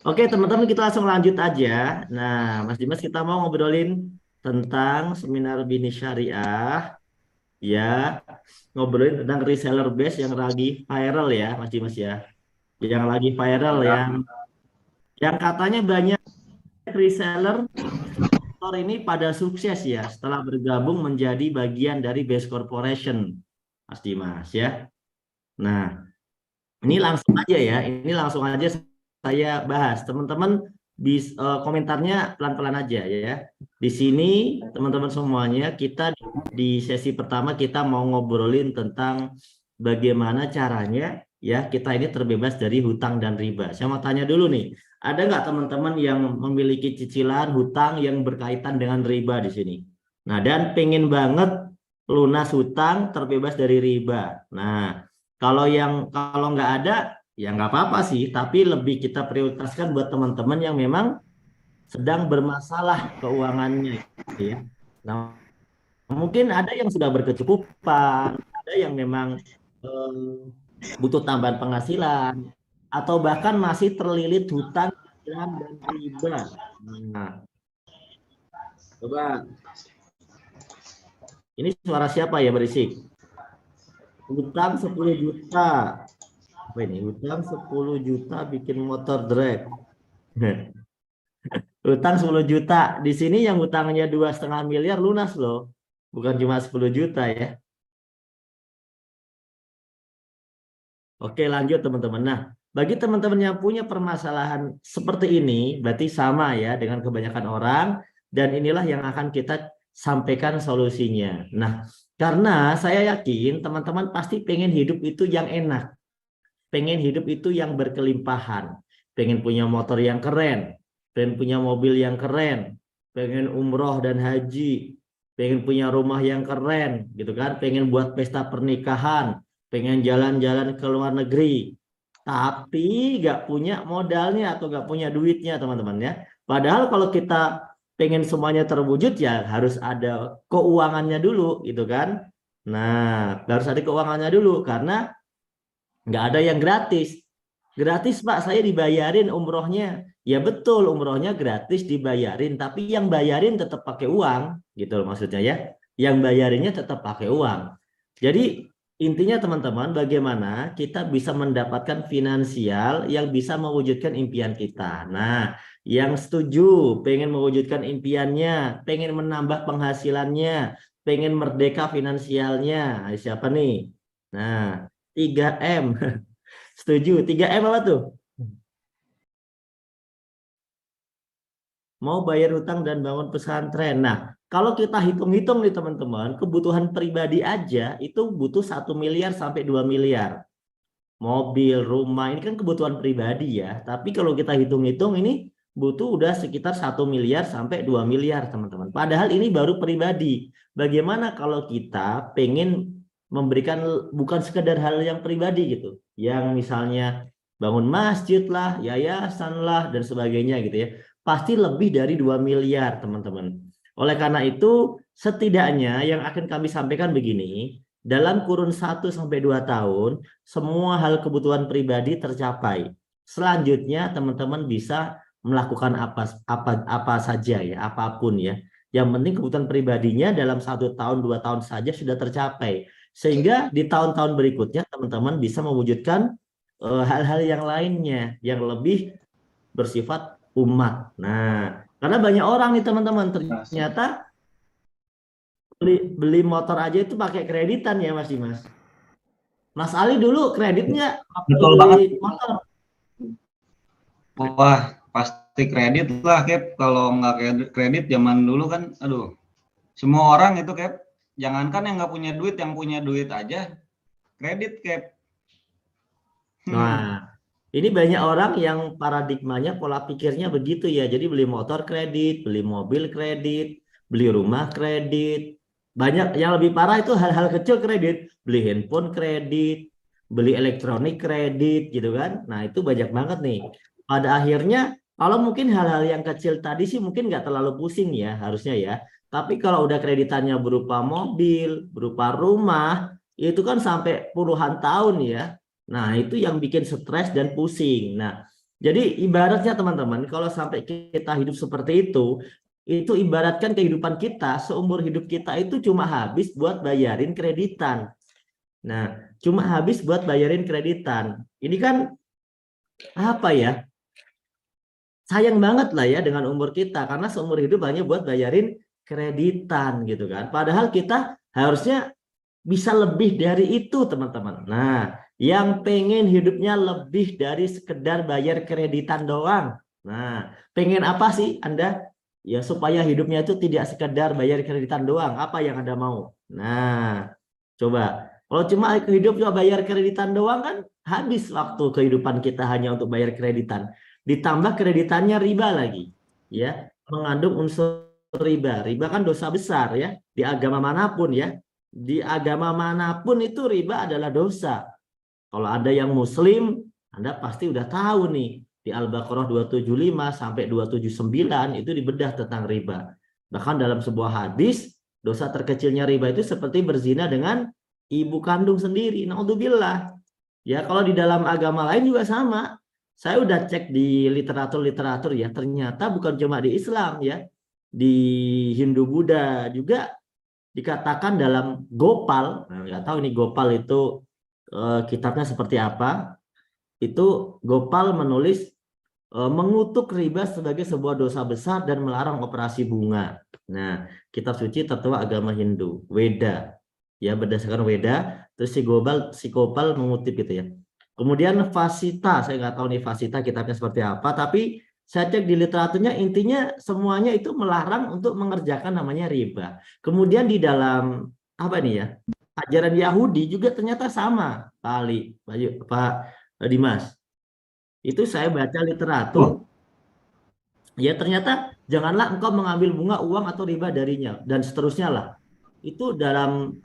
Oke, teman-teman kita langsung lanjut aja. Nah, Mas Dimas kita mau ngobrolin tentang seminar Bini Syariah, ya, ngobrolin tentang reseller base yang lagi viral ya, Mas Dimas ya. Yang lagi viral Ya, yang katanya banyak reseller store ini pada sukses ya setelah bergabung menjadi bagian dari Base Corporation, Mas Dimas ya. Nah, ini langsung aja ya, ini langsung aja saya bahas. Teman-teman komentarnya pelan-pelan aja ya. Di sini teman-teman semuanya kita di sesi pertama kita mau ngobrolin tentang bagaimana caranya ya kita ini terbebas dari hutang dan riba. Saya mau tanya dulu nih, ada nggak teman-teman yang memiliki cicilan hutang yang berkaitan dengan riba di sini? Nah, dan pengen banget lunas hutang terbebas dari riba. Nah, kalau nggak ada, ya nggak apa-apa sih. Tapi lebih kita prioritaskan buat teman-teman yang memang sedang bermasalah keuangannya, gitu ya. Nah, mungkin ada yang sudah berkecukupan, ada yang memang eh, butuh tambahan penghasilan, atau bahkan masih terlilit hutang, cicilan, dan riba. Nah, coba ini suara siapa ya berisik? Hutang 10 juta. Apa ini? Hutang 10 juta bikin motor drag. Utang 10 juta. Di sini yang utangnya 2,5 miliar lunas loh. Bukan cuma 10 juta ya. Oke lanjut teman-teman. Nah, bagi teman-teman yang punya permasalahan seperti ini, berarti sama ya dengan kebanyakan orang. Dan inilah yang akan kita sampaikan solusinya. Nah, karena saya yakin teman-teman pasti pengen hidup itu yang enak. Pengen hidup itu yang berkelimpahan. Pengen punya motor yang keren. Pengen punya mobil yang keren. Pengen umroh dan haji. Pengen punya rumah yang keren gitu kan. Pengen buat pesta pernikahan. Pengen jalan-jalan ke luar negeri. Tapi nggak punya modalnya atau nggak punya duitnya teman-teman ya. Padahal kalau kita pengen semuanya terwujud ya harus ada keuangannya dulu gitu kan. Nah, harus ada keuangannya dulu karena nggak ada yang gratis. Gratis Pak, saya dibayarin umrohnya. Ya betul, umrohnya gratis dibayarin, tapi yang bayarin tetap pakai uang, gitu loh maksudnya ya. Yang bayarinnya tetap pakai uang. Jadi intinya teman-teman, bagaimana kita bisa mendapatkan finansial yang bisa mewujudkan impian kita. Nah, yang setuju, pengen mewujudkan impiannya, pengen menambah penghasilannya, pengen merdeka finansialnya. Siapa nih? Nah, 3M. Setuju. 3M apa tuh? Mau bayar hutang dan bangun pesantren. Nah, kalau kita hitung-hitung nih teman-teman, kebutuhan pribadi aja itu butuh 1 miliar sampai 2 miliar. Mobil, rumah, ini kan kebutuhan pribadi ya. Tapi kalau kita hitung-hitung ini butuh udah sekitar 1 miliar sampai 2 miliar teman-teman. Padahal ini baru pribadi. Bagaimana kalau kita pengen memberikan bukan sekedar hal yang pribadi gitu. Yang misalnya bangun masjid lah, yayasan lah, dan sebagainya gitu ya. Pasti lebih dari 2 miliar teman-teman. Oleh karena itu setidaknya yang akan kami sampaikan begini, dalam kurun 1 sampai 2 tahun semua hal kebutuhan pribadi tercapai. Selanjutnya teman-teman bisa melakukan apa saja ya, apapun ya. Yang penting kebutuhan pribadinya dalam 1 tahun 2 tahun saja sudah tercapai. Sehingga di tahun-tahun berikutnya teman-teman bisa mewujudkan hal-hal yang lainnya yang lebih bersifat umat. Nah, karena banyak orang nih teman-teman ternyata beli beli motor aja itu pakai kreditan ya Mas Dimas. Mas Ali dulu kreditnya waktu betul beli banget. motor. Wah, pasti kredit lah, Cap. Kalau nggak kredit zaman dulu kan, aduh, semua orang itu, Cap. Jangankan yang nggak punya duit, yang punya duit aja kredit, Cap. Nah, ini banyak orang yang paradigmanya pola pikirnya begitu ya. Jadi beli motor kredit, beli mobil kredit, beli rumah kredit. Banyak yang lebih parah itu hal-hal kecil kredit, beli handphone kredit, beli elektronik kredit gitu kan. Nah, itu banyak banget nih. Pada akhirnya kalau mungkin hal-hal yang kecil tadi sih mungkin nggak terlalu pusing ya harusnya ya. Tapi kalau udah kreditannya berupa mobil, berupa rumah, itu kan sampai puluhan tahun ya. Nah, itu yang bikin stres dan pusing. Nah, Jadi ibaratnya teman-teman, kalau sampai kita hidup seperti itu ibaratkan kehidupan kita, seumur hidup kita itu cuma habis buat bayarin kreditan. Nah, cuma habis buat bayarin kreditan. Ini kan apa ya? Sayang banget lah ya dengan umur kita, karena seumur hidup hanya buat bayarin kreditan gitu kan. Padahal kita harusnya bisa lebih dari itu teman-teman. Nah, yang pengen hidupnya lebih dari sekedar bayar kreditan doang. Nah, pengen apa sih Anda? Ya supaya hidupnya itu tidak sekedar bayar kreditan doang. Apa yang Anda mau? Nah, coba. Kalau cuma hidup cuma bayar kreditan doang kan habis waktu kehidupan kita hanya untuk bayar kreditan. Ditambah kreditannya riba lagi. Ya, mengandung unsur riba. Riba kan dosa besar ya di agama manapun ya. Di agama manapun itu riba adalah dosa. Kalau ada yang muslim, Anda pasti udah tahu nih. Di Al-Baqarah 275 sampai 279 itu dibedah tentang riba. Bahkan dalam sebuah hadis, dosa terkecilnya riba itu seperti berzina dengan ibu kandung sendiri. Naudzubillah. Ya, kalau di dalam agama lain juga sama. Saya udah cek di literatur-literatur ya, ternyata bukan cuma di Islam ya. Di Hindu Buddha juga dikatakan dalam Gopal, nah, nggak tahu ini Gopal itu kitabnya seperti apa. Itu Gopal menulis mengutuk riba sebagai sebuah dosa besar dan melarang operasi bunga. Nah, kitab suci tertua agama Hindu, Weda. Ya, berdasarkan Weda, terus si Gopal mengutip gitu ya. Kemudian Vasita, saya nggak tahu nih Vasita kitabnya seperti apa, tapi saya cek di literaturnya intinya semuanya itu melarang untuk mengerjakan namanya riba. Kemudian di dalam apa nih ya? Ajaran Yahudi juga ternyata sama, Pak Ali, Pak Dimas. Itu saya baca Oh, literatur, ya ternyata janganlah engkau mengambil bunga, uang atau riba darinya dan seterusnya lah. Itu dalam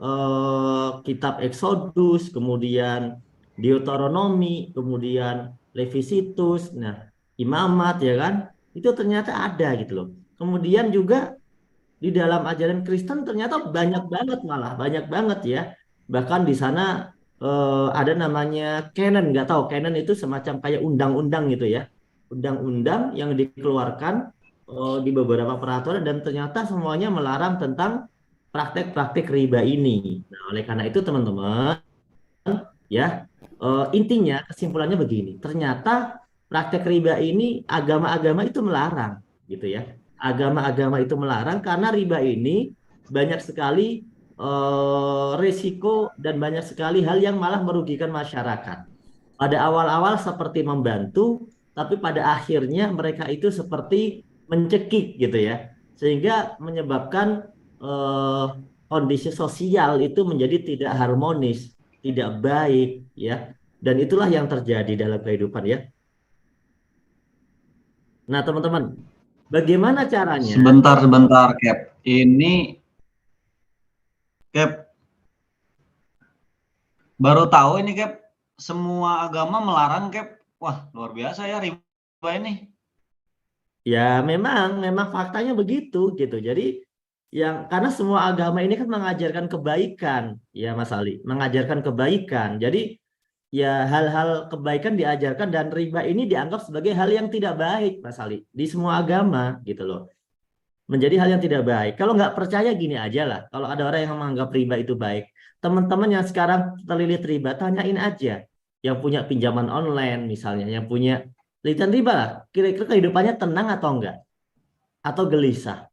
kitab Exodus, kemudian Deuteronomi, kemudian Leviticus, nah Imamat ya kan, itu ternyata ada gitu loh. Kemudian juga di dalam ajaran Kristen ternyata banyak banget, malah banyak banget ya. Bahkan di sana ada namanya canon, nggak tahu canon itu semacam kayak undang-undang gitu ya, undang-undang yang dikeluarkan di beberapa peraturan dan ternyata semuanya melarang tentang praktek-praktek riba ini. Nah, oleh karena itu teman-teman ya, intinya kesimpulannya begini, ternyata praktek riba ini agama-agama itu melarang gitu ya. Agama-agama itu melarang karena riba ini banyak sekali resiko dan banyak sekali hal yang malah merugikan masyarakat. Pada awal-awal seperti membantu, tapi pada akhirnya mereka itu seperti mencekik gitu ya, sehingga menyebabkan eh, kondisi sosial itu menjadi tidak harmonis, tidak baik ya. Dan itulah yang terjadi dalam kehidupan ya. Nah, teman-teman, bagaimana caranya? sebentar sebentar, Cap. Ini Cap baru tahu ini, Cap. Semua agama melarang, Cap. Wah, luar biasa ya riba ini. Ya, memang faktanya begitu gitu. Jadi yang karena semua agama ini kan mengajarkan kebaikan, ya Mas Ali, mengajarkan kebaikan. Jadi ya hal-hal kebaikan diajarkan dan riba ini dianggap sebagai hal yang tidak baik, Mas Ali, di semua agama gitu loh. Menjadi hal yang tidak baik. Kalau nggak percaya gini aja lah. Kalau ada orang yang menganggap riba itu baik, teman-teman yang sekarang terlilit riba, tanyain aja. Yang punya pinjaman online misalnya, yang punya lilitan riba lah. Kira-kira kehidupannya tenang atau enggak? Atau gelisah?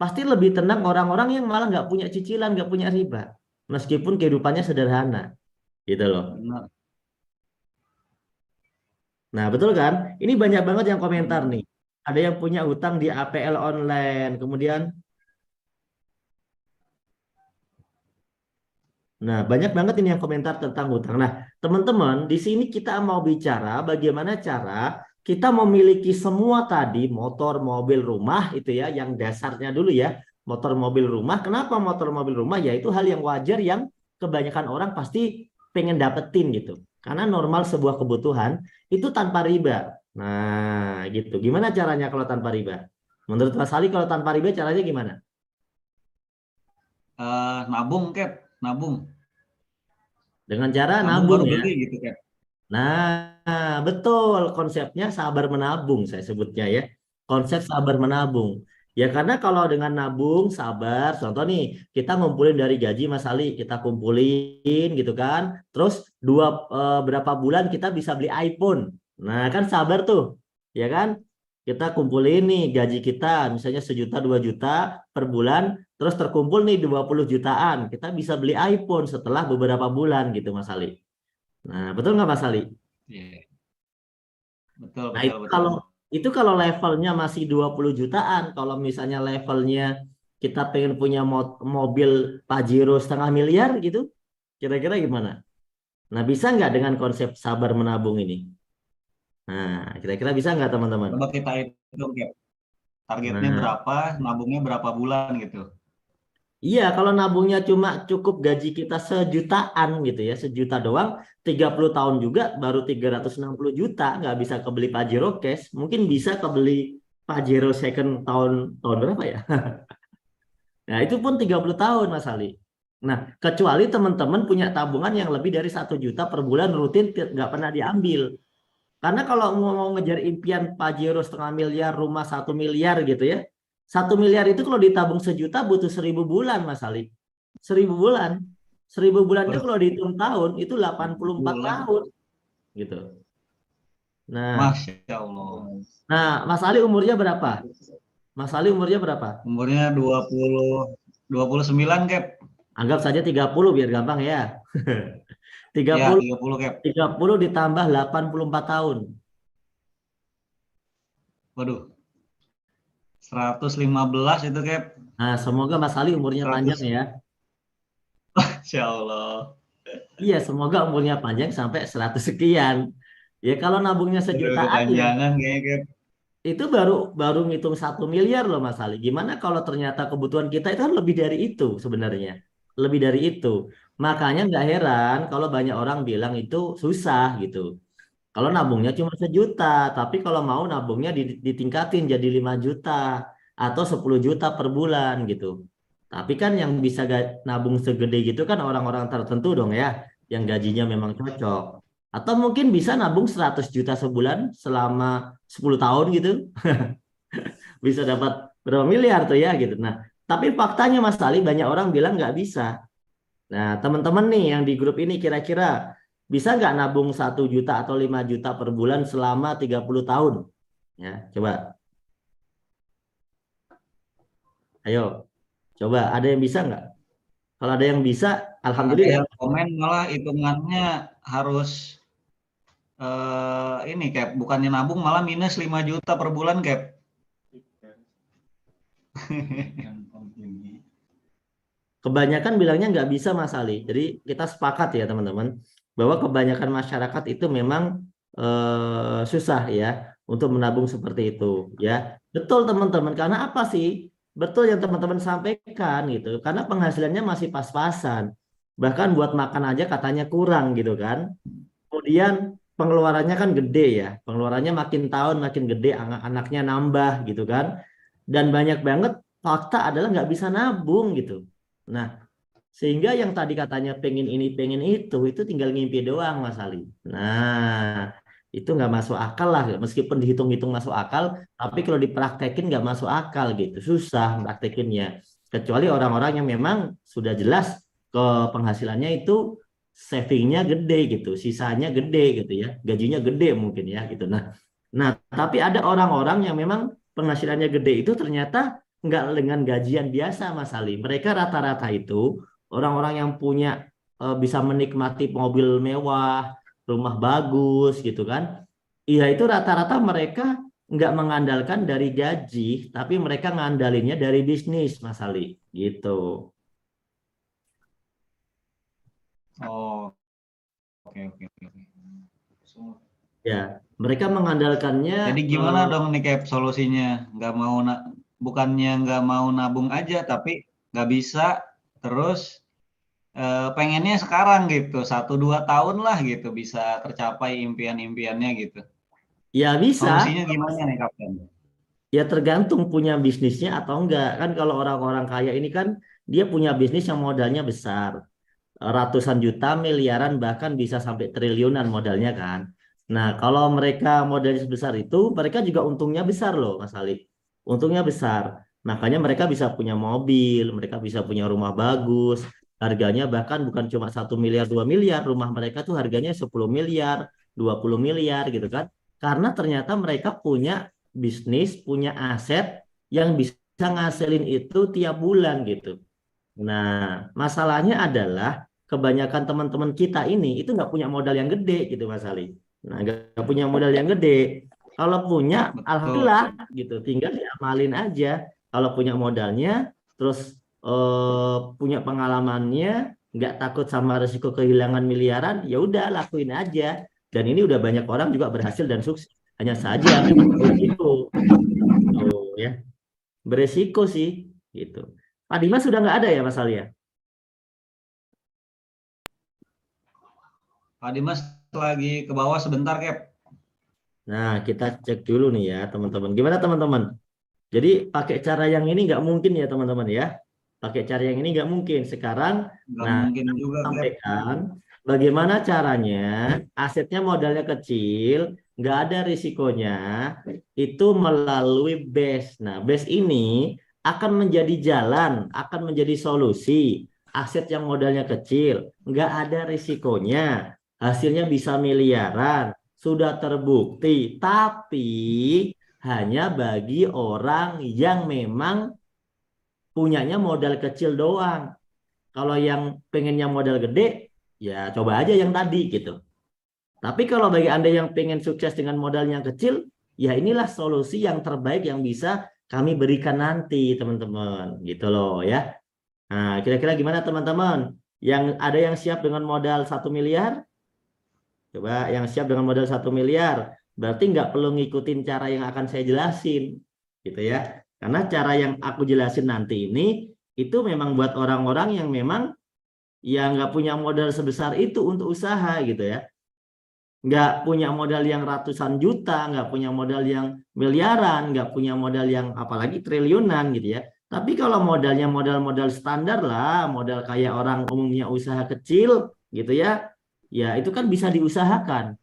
Pasti lebih tenang orang-orang yang malah nggak punya cicilan, nggak punya riba. Meskipun kehidupannya sederhana. Gitu loh. Benar, Nah, betul kan? Ini banyak banget yang komentar benar. nih. Ada yang punya hutang di APL online, kemudian nah, banyak banget ini yang komentar tentang hutang. Nah, teman-teman, di sini kita mau bicara bagaimana cara kita memiliki semua tadi motor, mobil, rumah itu ya, yang dasarnya dulu ya, motor, mobil, rumah. Kenapa motor, mobil, rumah? Ya itu hal yang wajar yang kebanyakan orang pasti pengen dapetin gitu. Karena normal sebuah kebutuhan itu tanpa riba. Nah, gitu. Gimana caranya kalau tanpa riba? Menurut Mas Ali kalau tanpa riba caranya gimana? Nabung, Cap. Nabung. Dengan cara Nabung nabung baru ya. beli gitu, Cap. Nah, betul konsepnya sabar menabung saya sebutnya ya. Konsep sabar menabung. Ya karena kalau dengan nabung sabar, contoh nih kita ngumpulin dari gaji Mas Ali, kita kumpulin gitu kan. Terus berapa bulan kita bisa beli iPhone. Nah, kan sabar tuh. Ya kan? Kita kumpulin nih gaji kita misalnya 1 juta 2 juta per bulan, terus terkumpul nih 20 jutaan. Kita bisa beli iPhone setelah beberapa bulan gitu Mas Ali. Nah, betul nggak Mas Ali? Iya, betul, Nah, betul, itu betul. kalau levelnya masih 20 jutaan, kalau misalnya levelnya kita pengen punya mobil Pajero 1,5 miliar gitu, kira-kira gimana? Nah, bisa nggak dengan konsep sabar menabung ini? Nah, kira-kira bisa nggak teman-teman? Coba kita hitung, Cap. Targetnya Nah, berapa, nabungnya berapa bulan gitu. iya kalau nabungnya cuma cukup gaji kita 1 jutaan gitu ya, 1 juta doang, 30 tahun juga baru 360 juta, nggak bisa kebeli Pajero cash, mungkin bisa kebeli Pajero second tahun tahun berapa ya? Nah, itu pun 30 tahun, Mas Ali. Nah, kecuali teman-teman punya tabungan yang lebih dari 1 juta per bulan rutin nggak pernah diambil. Karena kalau mau ngejar impian Pajero 1,5 miliar, rumah 1 miliar gitu ya. 1 miliar itu kalau ditabung 1 juta butuh 1.000 bulan, Mas Ali. 1.000 bulan. 1.000 bulan itu Waduh, kalau dihitung tahun itu 84 bulan. tahun gitu. Nah, Masya Allah. Mas Ali umurnya berapa? Mas Ali umurnya berapa? Umurnya 29, Cap. Anggap saja 30 biar gampang ya. Tiga Ya, puluh 30, Cap. 30 ditambah 84 tahun. Waduh, 115 itu, Cap. Nah, semoga Mas Ali umurnya panjang 100. ya. Masya Allah. Iya, semoga umurnya panjang sampai 100 sekian. Ya kalau nabungnya Aduh, sejutaan ya kepanjangan kayaknya, Cap. itu baru baru ngitung 1 miliar loh Mas Ali. Gimana kalau ternyata kebutuhan kita itu kan lebih dari itu sebenarnya. Lebih dari itu. Makanya nggak heran kalau banyak orang bilang itu susah gitu. Kalau nabungnya cuma 1 juta, tapi kalau mau nabungnya ditingkatin jadi 5 juta atau 10 juta per bulan gitu. Tapi kan yang bisa nabung segede gitu kan orang-orang tertentu dong ya, yang gajinya memang cocok. Atau mungkin bisa nabung 100 juta sebulan selama 10 tahun gitu, bisa dapat berapa miliar tuh ya gitu. Nah, tapi faktanya Mas Ali banyak orang bilang nggak bisa. Nah, teman-teman nih yang di grup ini kira-kira bisa nggak nabung 1 juta atau 5 juta per bulan selama 30 tahun? Ya, coba. Ayo, coba. Ada yang bisa nggak? Kalau ada yang bisa, Ada alhamdulillah. yang komen malah hitungannya harus ini, Cap. Bukannya nabung malah minus 5 juta per bulan, Cap. Kebanyakan bilangnya nggak bisa Mas Ali. Jadi kita sepakat ya teman-teman bahwa kebanyakan masyarakat itu memang susah ya untuk menabung seperti itu ya. Betul teman-teman. Karena apa sih? Betul yang teman-teman sampaikan gitu. Karena penghasilannya masih pas-pasan. Bahkan buat makan aja katanya kurang gitu kan. Kemudian pengeluarannya kan gede ya. Pengeluarannya makin tahun makin gede, anak-anaknya nambah gitu kan. Dan banyak banget fakta adalah nggak bisa nabung gitu. Nah, sehingga yang tadi katanya pengen ini pengen itu tinggal ngimpi doang Mas Ali. Nah, itu nggak masuk akal lah. Meskipun dihitung-hitung masuk akal, tapi kalau dipraktekin nggak masuk akal gitu. Susah praktekinnya. Kecuali orang-orang yang memang sudah jelas ke penghasilannya itu savingnya gede gitu, sisanya gede gitu ya, gajinya gede mungkin ya gitu. Nah, tapi ada orang-orang yang memang penghasilannya gede itu ternyata nggak dengan gajian biasa Mas Ali. Mereka rata-rata itu orang-orang yang punya bisa menikmati mobil mewah, rumah bagus gitu kan. Iya itu rata-rata mereka nggak mengandalkan dari gaji, tapi mereka ngandalinnya dari bisnis Mas Ali gitu. Oh, oke, oke, oke. Ya, mereka mengandalkannya Jadi gimana dong nih, Cap, solusinya? Nggak mau bukannya nggak mau nabung aja, tapi nggak bisa, terus pengennya sekarang gitu, 1-2 tahun lah gitu bisa tercapai impian-impiannya gitu. ya bisa. Solusinya gimana nih, Kapten? Ya tergantung punya bisnisnya atau enggak. Kan kalau orang-orang kaya ini kan dia punya bisnis yang modalnya besar. ratusan juta, miliaran, bahkan bisa sampai triliunan modalnya kan. Nah, kalau mereka modalnya sebesar itu, mereka juga untungnya besar loh, Mas Ali. Untungnya besar. Makanya mereka bisa punya mobil, mereka bisa punya rumah bagus. Harganya bahkan bukan cuma 1 miliar, 2 miliar. Rumah mereka tuh harganya 10 miliar, 20 miliar gitu kan. Karena ternyata mereka punya bisnis, punya aset yang bisa ngasilin itu tiap bulan gitu. Nah, masalahnya adalah kebanyakan teman-teman kita ini itu nggak punya modal yang gede gitu Mas Ali. Nah, nggak punya modal yang gede. Kalau punya, Betul. alhamdulillah gitu. Tinggal diamalin aja. Kalau punya modalnya, terus punya pengalamannya, nggak takut sama risiko kehilangan miliaran, ya udah lakuin aja. Dan ini udah banyak orang juga berhasil dan sukses. Hanya saja memang berisiko, tuh ya, beresiko sih gitu. Pak Dimas sudah nggak ada ya Mas Ali ya? Pak Dimas lagi ke bawah sebentar, Cap. Nah, kita cek dulu nih ya, teman-teman. Gimana teman-teman? Jadi pakai cara yang ini nggak mungkin ya, teman-teman ya. Pakai cara yang ini nggak mungkin. Sekarang, Nggak nah, mungkin kita juga, Cap. sampaikan bagaimana caranya asetnya modalnya kecil, nggak ada risikonya, itu melalui BES. Nah, BES ini akan menjadi jalan, akan menjadi solusi. Aset yang modalnya kecil, nggak ada risikonya, hasilnya bisa miliaran, sudah terbukti, tapi hanya bagi orang yang memang punyanya modal kecil doang. Kalau yang pengennya modal gede, ya coba aja yang tadi gitu. Tapi kalau bagi Anda yang pengen sukses dengan modal yang kecil, ya inilah solusi yang terbaik yang bisa kami berikan nanti, teman-teman. Gitu loh ya. Nah, kira-kira gimana teman-teman? Yang ada yang siap dengan modal 1 miliar? Coba yang siap dengan modal 1 miliar, berarti nggak perlu ngikutin cara yang akan saya jelasin, gitu ya. Karena cara yang aku jelasin nanti ini, itu memang buat orang-orang yang memang yang nggak punya modal sebesar itu untuk usaha gitu ya. Nggak punya modal yang ratusan juta, nggak punya modal yang miliaran, nggak punya modal yang apalagi triliunan gitu ya. Tapi kalau modalnya modal-modal standar lah, modal kayak orang umumnya usaha kecil gitu ya, ya itu kan bisa diusahakan.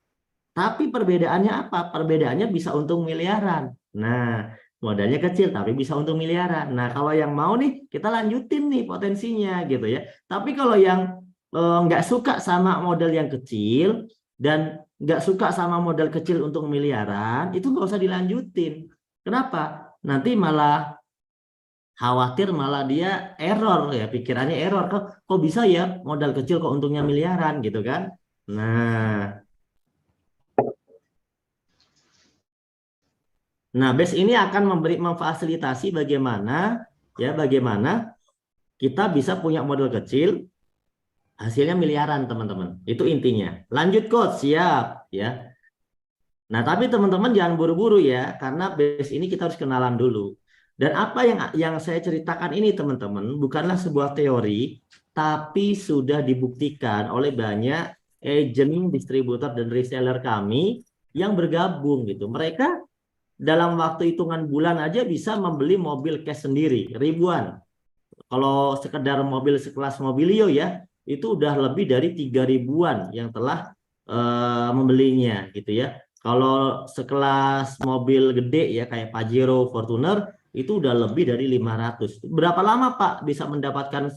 Tapi perbedaannya apa? Perbedaannya bisa untung miliaran. Nah, modalnya kecil tapi bisa untung miliaran. Nah, kalau yang mau nih, kita lanjutin nih potensinya gitu ya. Tapi kalau yang nggak suka sama modal yang kecil dan nggak suka sama modal kecil untuk miliaran, itu nggak usah dilanjutin. Kenapa? Nanti malah khawatir, malah dia error ya, pikirannya error. Kok bisa ya modal kecil kok untungnya miliaran gitu kan? Nah, Nah, BES ini akan memfasilitasi bagaimana kita bisa punya modal kecil, hasilnya miliaran, teman-teman. Itu intinya. Lanjut, Coach. Siap, ya. Nah, tapi teman-teman jangan buru-buru ya, karena BES ini kita harus kenalan dulu. Dan apa yang saya ceritakan ini, teman-teman, bukanlah sebuah teori, tapi sudah dibuktikan oleh banyak agent, distributor, dan reseller kami yang bergabung gitu. Mereka dalam waktu hitungan bulan aja bisa membeli mobil cash sendiri, ribuan. Kalau sekedar mobil sekelas Mobilio ya, itu udah lebih dari 3 ribuan yang telah membelinya gitu ya. Kalau sekelas mobil gede ya kayak Pajero, Fortuner, itu udah lebih dari 500. Berapa lama Pak bisa mendapatkan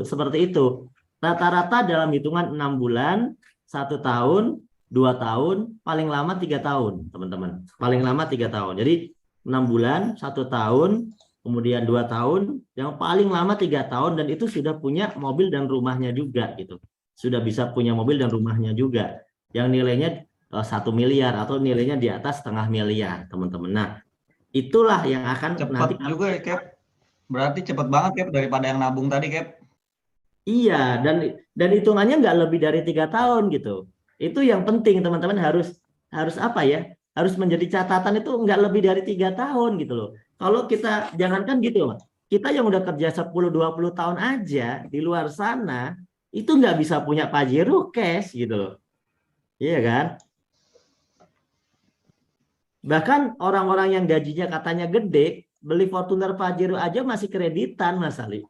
seperti itu? Rata-rata dalam hitungan 6 bulan, 1 tahun, 2 tahun, paling lama 3 tahun, teman-teman. Paling lama 3 tahun. Jadi 6 bulan, 1 tahun, kemudian 2 tahun, yang paling lama 3 tahun, dan itu sudah punya mobil dan rumahnya juga gitu. Sudah bisa punya mobil dan rumahnya juga. Yang nilainya 1 miliar atau nilainya di atas 0,5 miliar, teman-teman. Nah, itulah yang akan Cepat nanti. juga ya, Cap. Berarti cepat banget, Cap, daripada yang nabung tadi, Cap. Iya, dan hitungannya nggak lebih dari 3 tahun gitu. Itu yang penting teman-teman harus harus apa ya? Harus menjadi catatan itu nggak lebih dari 3 tahun gitu loh. Kalau kita jangankan gitu loh, kita yang udah kerja 10-20 tahun aja di luar sana itu nggak bisa punya Pajero cash gitu loh. Iya kan? Bahkan orang-orang yang gajinya katanya gede, beli Fortuner Pajero aja masih kreditan Mas Ali.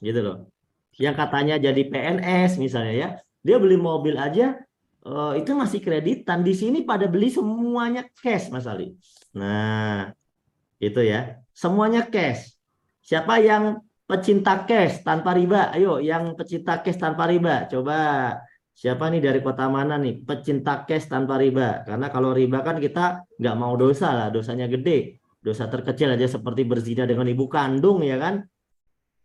Gitu loh. yang katanya jadi PNS misalnya ya, dia beli mobil aja itu masih kreditan. Di sini pada beli semuanya cash Mas Ali. Nah, itu ya. Semuanya cash. Siapa yang pecinta cash tanpa riba? Ayo, yang pecinta cash tanpa riba. Coba. Siapa nih dari kota mana nih? Pecinta cash tanpa riba. Karena kalau riba kan kita nggak mau dosa lah. Dosanya gede. Dosa terkecil aja seperti berzina dengan ibu kandung ya kan.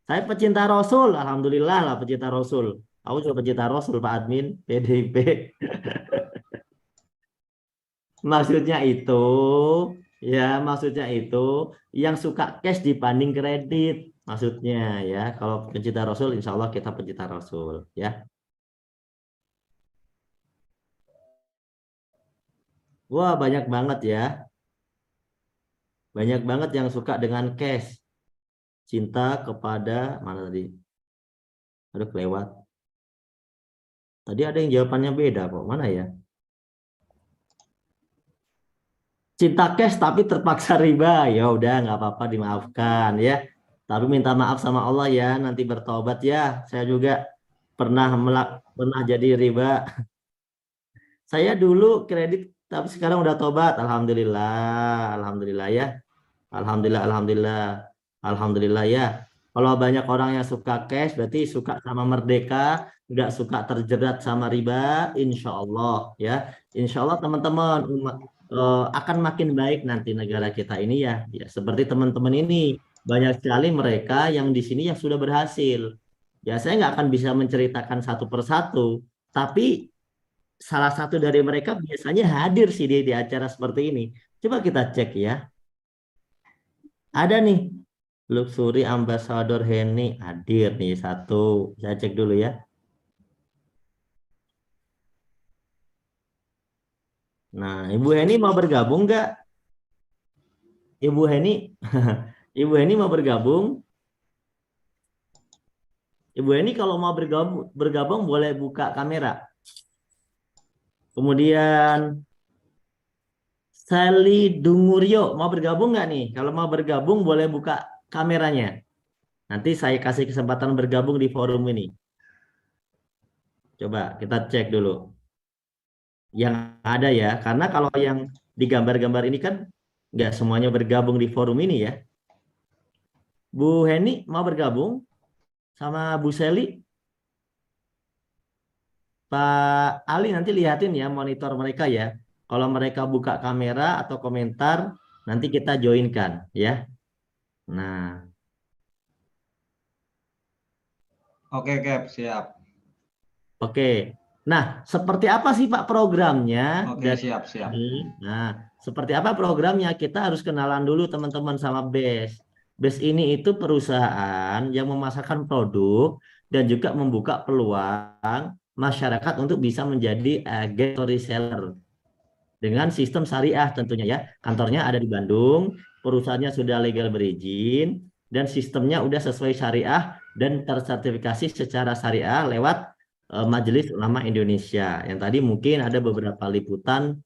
Saya pecinta Rasul. Alhamdulillah lah pecinta Rasul. Aku juga pecinta Rasul Pak Admin. PDIP. Maksudnya itu, ya maksudnya itu yang suka cash dibanding kredit. Maksudnya ya, kalau pencinta Rasul, insya Allah kita pencinta Rasul. Ya, wah banyak banget ya, banyak banget yang suka dengan cash. Cinta kepada mana tadi? Aduh kelewat. Tadi ada yang jawabannya beda kok. Mana ya? Cinta cash tapi terpaksa riba. Ya udah nggak apa-apa dimaafkan ya. Tapi minta maaf sama Allah ya. Nanti bertobat ya. Saya juga pernah jadi riba. Saya dulu kredit tapi sekarang udah tobat. Alhamdulillah. Alhamdulillah ya. Alhamdulillah, alhamdulillah. Alhamdulillah ya. Kalau banyak orang yang suka cash berarti suka sama merdeka, nggak suka terjerat sama riba, insya Allah ya. Insya Allah teman-teman akan makin baik nanti negara kita ini ya. Ya seperti teman-teman ini banyak sekali mereka yang di sini yang sudah berhasil. Ya saya nggak akan bisa menceritakan satu persatu, tapi salah satu dari mereka biasanya hadir sih di acara seperti ini. Coba kita cek ya. Ada nih Luxury Ambassador Henny hadir nih satu. Saya cek dulu ya. Nah, Ibu Henny mau bergabung nggak? Ibu Henny, Ibu Henny mau bergabung? Ibu Henny kalau mau bergabung boleh buka kamera. Kemudian Sally Dunguryo mau bergabung nggak nih? Kalau mau bergabung boleh buka kameranya. Nanti saya kasih kesempatan bergabung di forum ini. Coba kita cek dulu. Yang ada ya, karena kalau yang di gambar-gambar ini kan nggak semuanya bergabung di forum ini ya. Bu Heni mau bergabung sama Bu Seli? Pak Ali nanti lihatin ya monitor mereka ya. Kalau mereka buka kamera atau komentar, nanti kita joinkan ya. Nah, Oke, Cap, siap. oke. Nah, seperti apa sih Pak programnya Oke, dari siap, siap. ini? Nah, seperti apa programnya? Kita harus kenalan dulu teman-teman sama BES. BES ini itu perusahaan yang memasarkan produk dan juga membuka peluang masyarakat untuk bisa menjadi agen atau reseller dengan sistem syariah tentunya ya. Kantornya ada di Bandung, perusahaannya sudah legal berizin, dan sistemnya udah sesuai syariah dan tersertifikasi secara syariah lewat Majelis Ulama Indonesia. Yang tadi mungkin ada beberapa liputan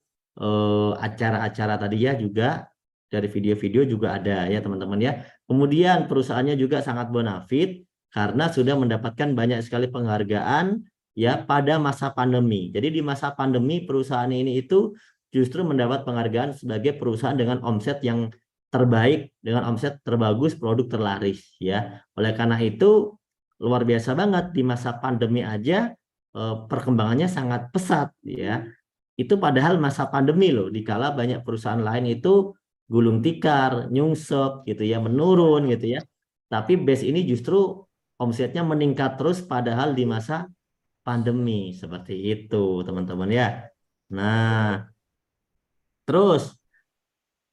acara-acara tadi ya juga dari video-video juga ada ya teman-teman ya. Kemudian perusahaannya juga sangat bonafit karena sudah mendapatkan banyak sekali penghargaan ya pada masa pandemi. Jadi di masa pandemi perusahaan ini itu justru mendapat penghargaan sebagai perusahaan dengan omset yang terbaik, dengan omset terbagus, produk terlaris ya. Oleh karena itu luar biasa banget di masa pandemi aja perkembangannya sangat pesat ya. Itu padahal masa pandemi loh, dikala banyak perusahaan lain itu gulung tikar, nyungsep gitu ya, menurun gitu ya. Tapi base ini justru omsetnya meningkat terus padahal di masa pandemi seperti itu, teman-teman ya. Nah, terus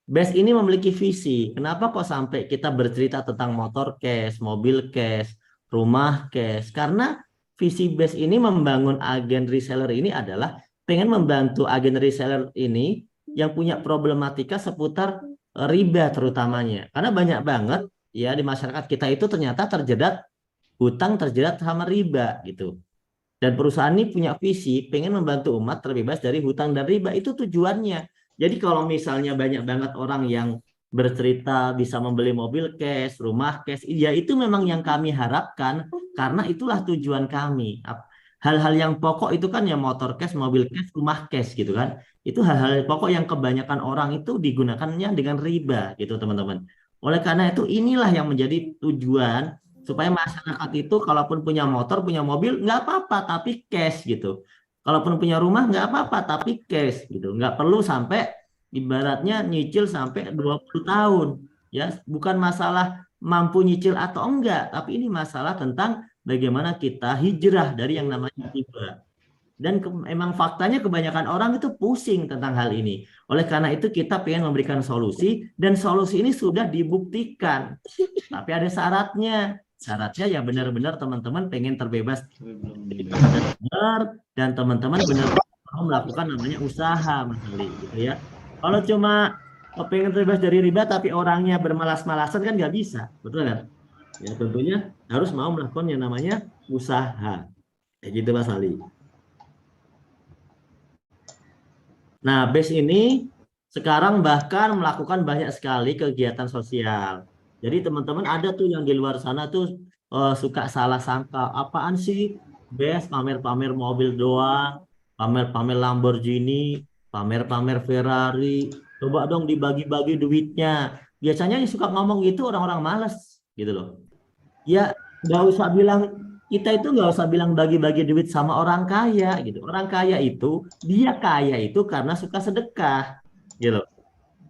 BES ini memiliki visi. Kenapa kok sampai kita bercerita tentang motor cash, mobil cash, rumah cash? Karena visi BES ini membangun agen reseller ini adalah pengen membantu agen reseller ini yang punya problematika seputar riba terutamanya. Karena banyak banget ya di masyarakat kita itu ternyata terjerat hutang, terjerat sama riba gitu. Dan perusahaan ini punya visi pengen membantu umat terbebas dari hutang dan riba. Itu tujuannya. Jadi kalau misalnya banyak banget orang yang bercerita bisa membeli mobil cash, rumah cash. Ya itu memang yang kami harapkan karena itulah tujuan kami. Hal-hal yang pokok itu kan ya motor cash, mobil cash, rumah cash gitu kan. Itu hal-hal pokok yang kebanyakan orang itu digunakannya dengan riba gitu teman-teman. Oleh karena itu inilah yang menjadi tujuan supaya masyarakat itu kalaupun punya motor, punya mobil nggak apa-apa tapi cash gitu. Kalaupun punya rumah nggak apa-apa tapi cash gitu. Nggak perlu sampai ibaratnya nyicil sampai 20 tahun. Ya, bukan masalah mampu nyicil atau enggak, tapi ini masalah tentang bagaimana kita hijrah dari yang namanya riba. Dan emang faktanya kebanyakan orang itu pusing tentang hal ini. Oleh karena itu kita pengen memberikan solusi dan solusi ini sudah dibuktikan. Tapi ada syaratnya. Syaratnya ya benar-benar teman-teman pengen terbebas dari benar dan teman-teman benar-benar mau melakukan namanya usaha Mas Ali gitu ya. Kalau cuma pengen terbebas dari riba tapi orangnya bermalas-malasan kan nggak bisa, betul kan? Ya tentunya harus mau melakukan yang namanya usaha. Kayak gitu Mas Ali. Nah, BES ini sekarang bahkan melakukan banyak sekali kegiatan sosial. Jadi teman-teman ada tuh yang di luar sana tuh suka salah sangka, apaan sih BES pamer-pamer mobil doang, pamer-pamer Lamborghini, pamer-pamer Ferrari, coba dong dibagi-bagi duitnya. Biasanya yang suka ngomong gitu orang-orang malas gitu loh. Ya nggak usah bilang kita itu nggak usah bilang bagi-bagi duit sama orang kaya gitu. Orang kaya itu dia kaya itu karena suka sedekah gitu.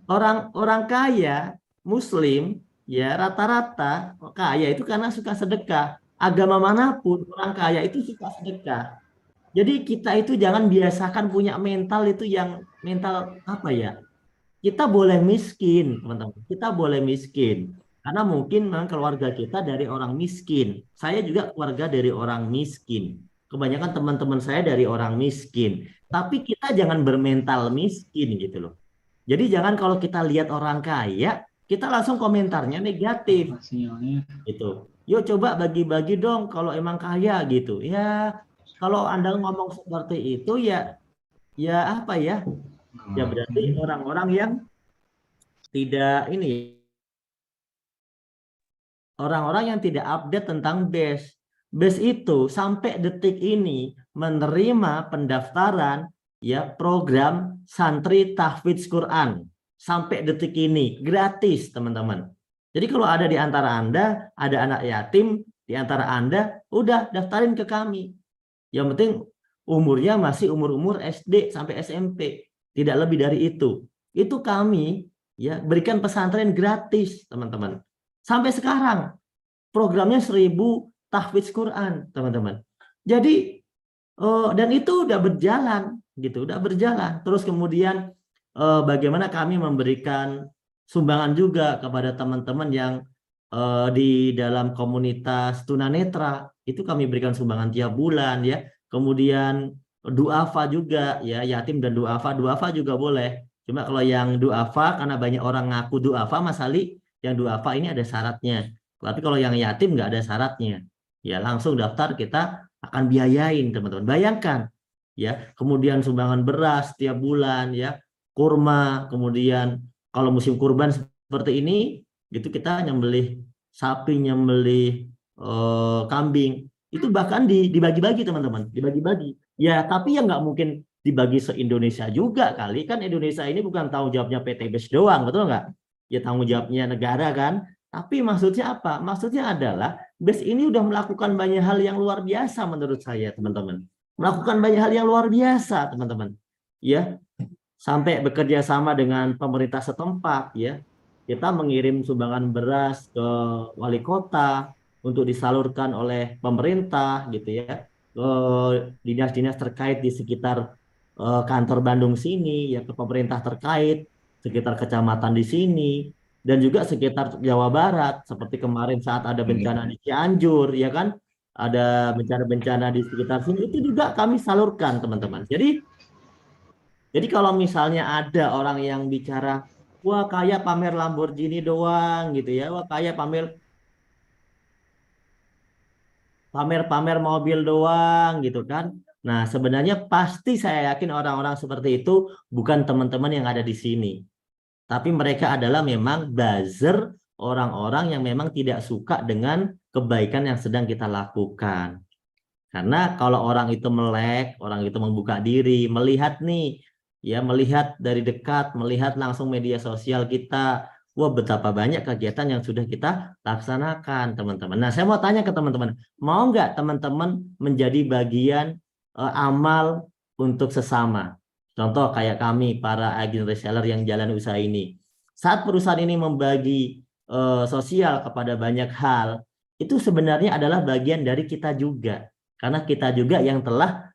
Orang kaya Muslim ya rata-rata kaya itu karena suka sedekah. Agama manapun orang kaya itu suka sedekah. Jadi kita itu jangan biasakan punya mental itu yang mental apa ya? Kita boleh miskin, teman-teman. Kita boleh miskin. Karena mungkin memang keluarga kita dari orang miskin. Saya juga keluarga dari orang miskin. Kebanyakan teman-teman saya dari orang miskin. Tapi kita jangan bermental miskin gitu loh. Jadi jangan kalau kita lihat orang kaya, kita langsung komentarnya negatif gitu. Yuk coba bagi-bagi dong kalau emang kaya gitu. Ya kalau Anda ngomong seperti itu ya ya apa ya? Ya berarti orang-orang yang tidak ini orang-orang yang tidak update tentang BES. BES itu sampai detik ini menerima pendaftaran ya program santri tahfidz Quran sampai detik ini gratis teman-teman. Jadi kalau ada di antara Anda ada anak yatim di antara Anda udah daftarin ke kami. Yang penting umurnya masih umur-umur SD sampai SMP, tidak lebih dari itu. Itu kami ya berikan pesantren gratis, teman-teman. Sampai sekarang programnya 1000 tahfidz Quran, teman-teman. Jadi dan itu udah berjalan gitu, udah berjalan. Terus kemudian bagaimana kami memberikan sumbangan juga kepada teman-teman yang di dalam komunitas tunanetra itu kami berikan sumbangan tiap bulan ya. Kemudian duafa juga ya, yatim dan duafa juga boleh. Cuma kalau yang duafa karena banyak orang ngaku duafa Mas Ali, yang duafa ini ada syaratnya. Tapi kalau yang yatim nggak ada syaratnya. Ya langsung daftar kita akan biayain teman-teman. Bayangkan ya, kemudian sumbangan beras tiap bulan ya, kurma, kemudian kalau musim kurban seperti ini itu kita nyembelih sapi, nyembelih kambing itu bahkan dibagi-bagi teman-teman, dibagi-bagi. Ya, tapi ya nggak mungkin dibagi se-Indonesia juga kali kan Indonesia ini bukan tanggung jawabnya PT BES doang, betul nggak? Ya tanggung jawabnya negara kan. Tapi maksudnya apa? Maksudnya adalah BES ini udah melakukan banyak hal yang luar biasa menurut saya teman-teman. Melakukan banyak hal yang luar biasa teman-teman. Ya, sampai bekerja sama dengan pemerintah setempat ya. Kita mengirim sumbangan beras ke wali kota untuk disalurkan oleh pemerintah gitu ya ke dinas-dinas terkait di sekitar kantor Bandung sini ya ke pemerintah terkait sekitar kecamatan di sini dan juga sekitar Jawa Barat seperti kemarin saat ada bencana di Cianjur ya kan ada bencana-bencana di sekitar sini itu juga kami salurkan teman-teman. Jadi kalau misalnya ada orang yang bicara, wah kaya pamer Lamborghini doang gitu ya, wah kaya pamer pamer mobil doang gitu kan. Nah sebenarnya pasti saya yakin orang-orang seperti itu bukan teman-teman yang ada di sini. tapi mereka adalah memang buzzer, orang-orang yang memang tidak suka dengan kebaikan yang sedang kita lakukan. Karena kalau orang itu melek, orang itu membuka diri, melihat nih, ya melihat dari dekat, melihat langsung media sosial kita, wah betapa banyak kegiatan yang sudah kita laksanakan, teman-teman. Nah, saya mau tanya ke teman-teman, mau nggak teman-teman menjadi bagian amal untuk sesama? Contoh kayak kami, para agen reseller yang jalan usaha ini. Saat perusahaan ini membagi sosial kepada banyak hal, itu sebenarnya adalah bagian dari kita juga. Karena kita juga yang telah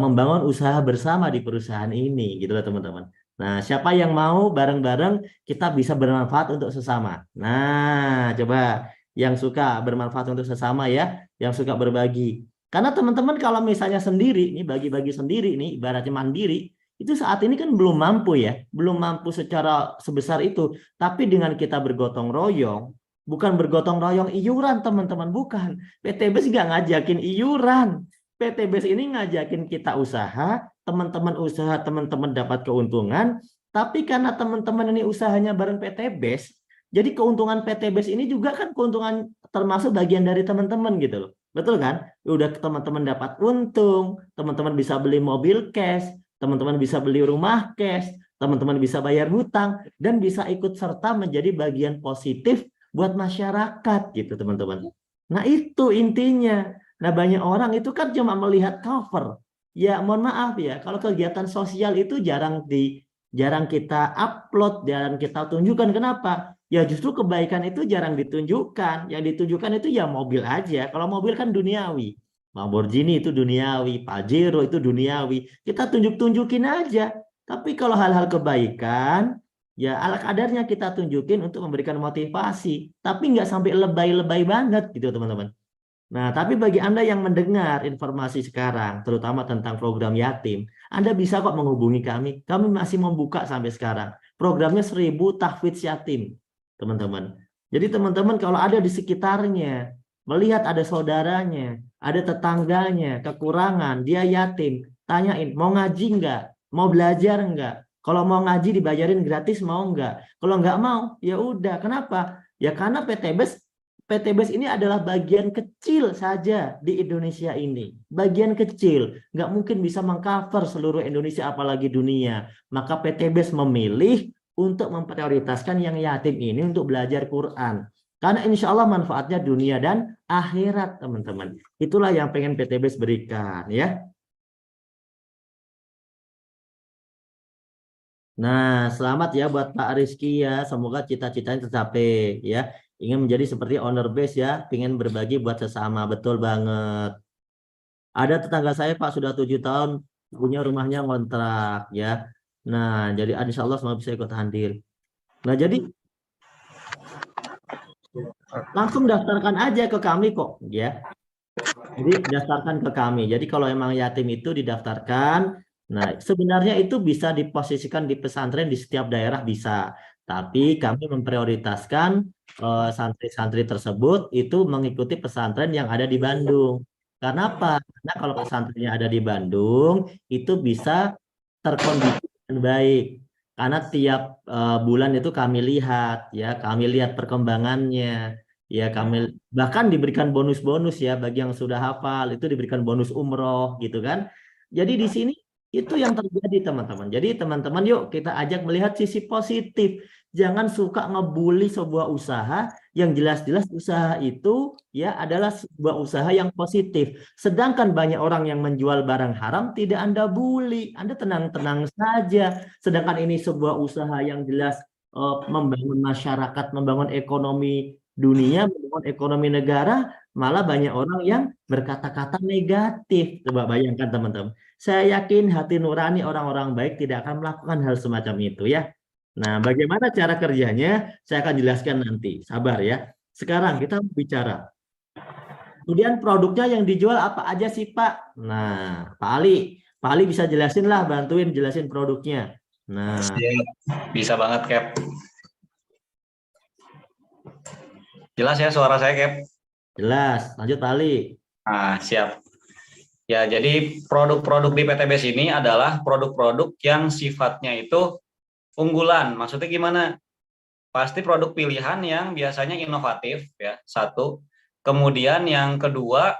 membangun usaha bersama di perusahaan ini, gitu loh teman-teman. Nah, siapa yang mau bareng-bareng kita bisa bermanfaat untuk sesama. Nah, coba yang suka bermanfaat untuk sesama ya, yang suka berbagi. Karena teman-teman kalau misalnya sendiri, ini bagi-bagi sendiri nih, ibaratnya mandiri, itu saat ini kan belum mampu ya, belum mampu secara sebesar itu. Tapi dengan kita bergotong royong, bukan bergotong royong iuran teman-teman, bukan. PTBS nggak ngajakin iuran. PTBS ini ngajakin kita usaha, teman-teman dapat keuntungan, tapi karena teman-teman ini usahanya bareng PTBS, jadi keuntungan PTBS ini juga kan keuntungan termasuk bagian dari teman-teman gitu loh. Betul kan? Udah teman-teman dapat untung, teman-teman bisa beli mobil cash, teman-teman bisa beli rumah cash, teman-teman bisa bayar hutang, dan bisa ikut serta menjadi bagian positif buat masyarakat gitu teman-teman. Nah itu intinya. Nah banyak orang itu kan cuma melihat cover. Ya mohon maaf ya, kalau kegiatan sosial itu jarang kita upload, jarang kita tunjukkan. Kenapa? Ya justru kebaikan itu jarang ditunjukkan. Yang ditunjukkan itu ya mobil aja. Kalau mobil kan duniawi. Lamborghini itu duniawi, Pajero itu duniawi. Kita tunjukin aja. Tapi kalau hal-hal kebaikan, ya ala kadarnya kita tunjukin untuk memberikan motivasi. Tapi nggak sampai lebay-lebay banget gitu teman-teman. Nah, tapi bagi Anda yang mendengar informasi sekarang, terutama tentang program yatim, Anda bisa kok menghubungi kami. Kami masih membuka sampai sekarang. Programnya 1000 tahfidz yatim, teman-teman. Jadi teman-teman kalau ada di sekitarnya, melihat ada saudaranya, ada tetangganya, kekurangan, dia yatim, tanyain, mau ngaji nggak? Mau belajar nggak? Kalau mau ngaji dibayarin gratis mau nggak? Kalau nggak mau, ya udah. Kenapa? Ya karena PTBS ini adalah bagian kecil saja di Indonesia ini. Bagian kecil. Nggak mungkin bisa mengcover seluruh Indonesia apalagi dunia. Maka PTBS memilih untuk memprioritaskan yang yatim ini untuk belajar Quran. Karena insya Allah manfaatnya dunia dan akhirat teman-teman. Itulah yang pengen PTBS berikan ya. Nah, selamat ya buat Pak Rizky ya. Semoga cita-citanya tercapai ya. Ingin menjadi seperti owner base ya, ingin berbagi buat sesama, betul banget. Ada tetangga saya Pak sudah 7 tahun punya rumahnya ngontrak ya. Nah, jadi insya Allah semua bisa ikut hadir. Nah, jadi langsung daftarkan aja ke kami kok ya. Jadi daftarkan ke kami. Jadi kalau emang yatim itu didaftarkan. Nah, sebenarnya itu bisa diposisikan di pesantren di setiap daerah bisa. Tapi kami memprioritaskan santri-santri tersebut itu mengikuti pesantren yang ada di Bandung. Karena apa? Karena kalau pesantrennya ada di Bandung itu bisa terkondisi dengan baik. Karena tiap bulan itu kami lihat ya, kami lihat perkembangannya. Ya, kami bahkan diberikan bonus-bonus ya bagi yang sudah hafal, itu diberikan bonus umroh gitu kan. Jadi di sini itu yang terjadi teman-teman. Jadi teman-teman yuk kita ajak melihat sisi positif. Jangan suka ngebully sebuah usaha yang jelas-jelas usaha itu ya adalah sebuah usaha yang positif. Sedangkan banyak orang yang menjual barang haram tidak Anda bully. Anda tenang-tenang saja. Sedangkan ini sebuah usaha yang jelas membangun masyarakat, membangun ekonomi dunia, membangun ekonomi negara, malah banyak orang yang berkata-kata negatif. Coba bayangkan teman-teman. Saya yakin hati nurani orang-orang baik tidak akan melakukan hal semacam itu ya. Nah, bagaimana cara kerjanya? Saya akan jelaskan nanti. Sabar ya. Sekarang kita bicara. Kemudian produknya yang dijual apa aja sih Pak? Nah, Pak Ali bisa jelasin lah, bantuin jelasin produknya. Nah, bisa banget Cap. Jelas ya suara saya, Cap? Jelas. Lanjut, Pak Ali. Nah, siap. Ya, jadi produk-produk di PTBS ini adalah produk-produk yang sifatnya itu unggulan. Maksudnya gimana? Pasti produk pilihan yang biasanya inovatif ya, satu. Kemudian yang kedua,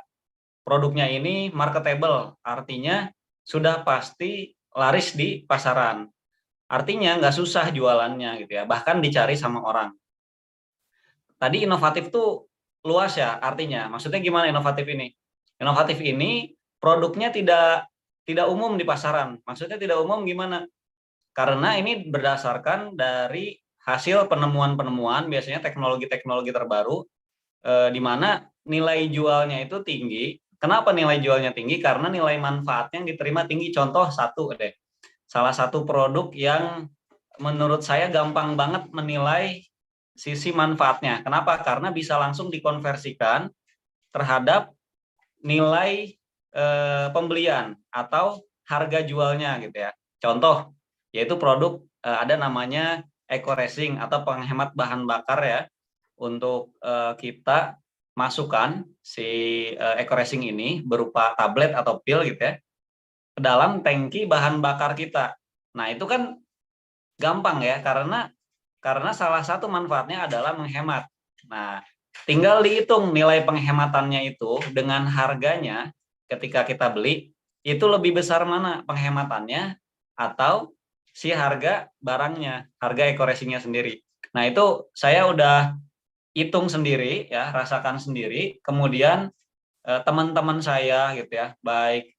produknya ini marketable, artinya sudah pasti laris di pasaran. Artinya nggak susah jualannya gitu ya, bahkan dicari sama orang. Tadi inovatif tuh luas ya artinya. Maksudnya gimana inovatif ini? Inovatif ini produknya tidak umum di pasaran. Maksudnya tidak umum gimana? Karena ini berdasarkan dari hasil penemuan-penemuan, biasanya teknologi-teknologi terbaru, di mana nilai jualnya itu tinggi. Kenapa nilai jualnya tinggi? Karena nilai manfaatnya yang diterima tinggi. Contoh satu deh, salah satu produk yang menurut saya gampang banget menilai sisi manfaatnya. Kenapa? Karena bisa langsung dikonversikan terhadap nilai pembelian atau harga jualnya gitu ya. Contoh yaitu produk ada namanya Eco Racing atau penghemat bahan bakar ya, untuk kita masukkan si Eco Racing ini berupa tablet atau pil gitu ya ke dalam tangki bahan bakar kita. Nah, itu kan gampang ya, karena salah satu manfaatnya adalah menghemat. Nah, tinggal dihitung nilai penghematannya itu dengan harganya ketika kita beli, itu lebih besar mana penghematannya atau si harga barangnya, harga Eco Racing-nya sendiri. Nah, itu saya udah hitung sendiri ya, rasakan sendiri. Kemudian teman-teman saya gitu ya, baik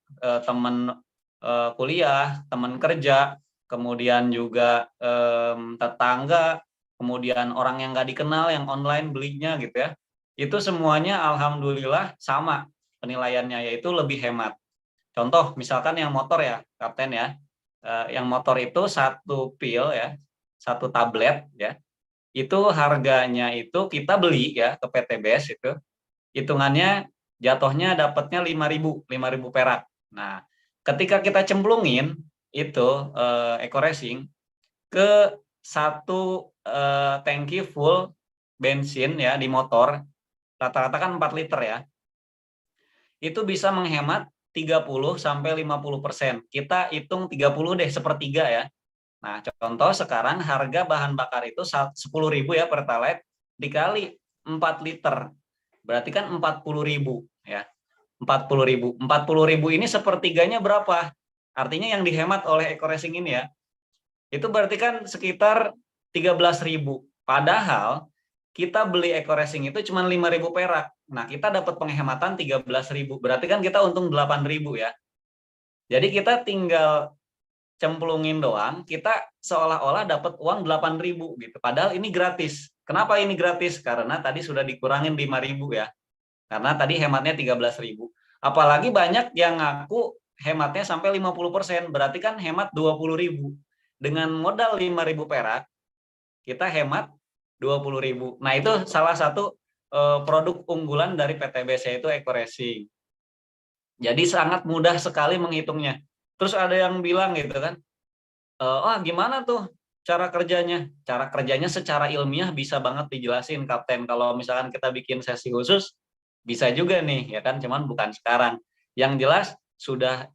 teman kuliah, teman kerja, kemudian juga tetangga, kemudian orang yang nggak dikenal yang online belinya gitu ya, itu semuanya alhamdulillah sama penilaiannya, yaitu lebih hemat. Contoh misalkan yang motor ya Kapten ya, yang motor itu satu pil ya, satu tablet ya, itu harganya itu kita beli ya ke PTBS itu hitungannya jatuhnya dapatnya 5.000 perak. Nah, ketika kita cemplungin itu Eco Racing ke satu tangki full bensin ya di motor, rata-rata kan 4 liter ya, itu bisa menghemat 30-50%. Kita hitung 30 deh, sepertiga ya. Nah, contoh sekarang harga bahan bakar itu 10.000 ya Pertalite dikali 4 liter. Berarti kan 40.000 ya. 40.000. 40.000 ini sepertiganya berapa? Artinya yang dihemat oleh Eco Racing ini ya, itu berarti kan sekitar 13.000. Padahal kita beli Eco Racing itu cuma 5.000 perak. Nah, kita dapat penghematan 13.000. Berarti kan kita untung 8.000 ya. Jadi kita tinggal cemplungin doang, kita seolah-olah dapat uang 8.000 gitu. Padahal ini gratis. Kenapa ini gratis? Karena tadi sudah dikurangin 5.000 ya. Karena tadi hematnya 13.000. Apalagi banyak yang ngaku hematnya sampai 50%, berarti kan hemat 20.000. Dengan modal 5.000 perak, kita hemat 20.000. Nah, itu salah satu produk unggulan dari PTBC itu Eco Racing. Jadi sangat mudah sekali menghitungnya. Terus ada yang bilang gitu kan, gimana tuh cara kerjanya? Cara kerjanya secara ilmiah bisa banget dijelasin Kapten. Kalau misalkan kita bikin sesi khusus, bisa juga nih, ya kan? Cuman bukan sekarang. Yang jelas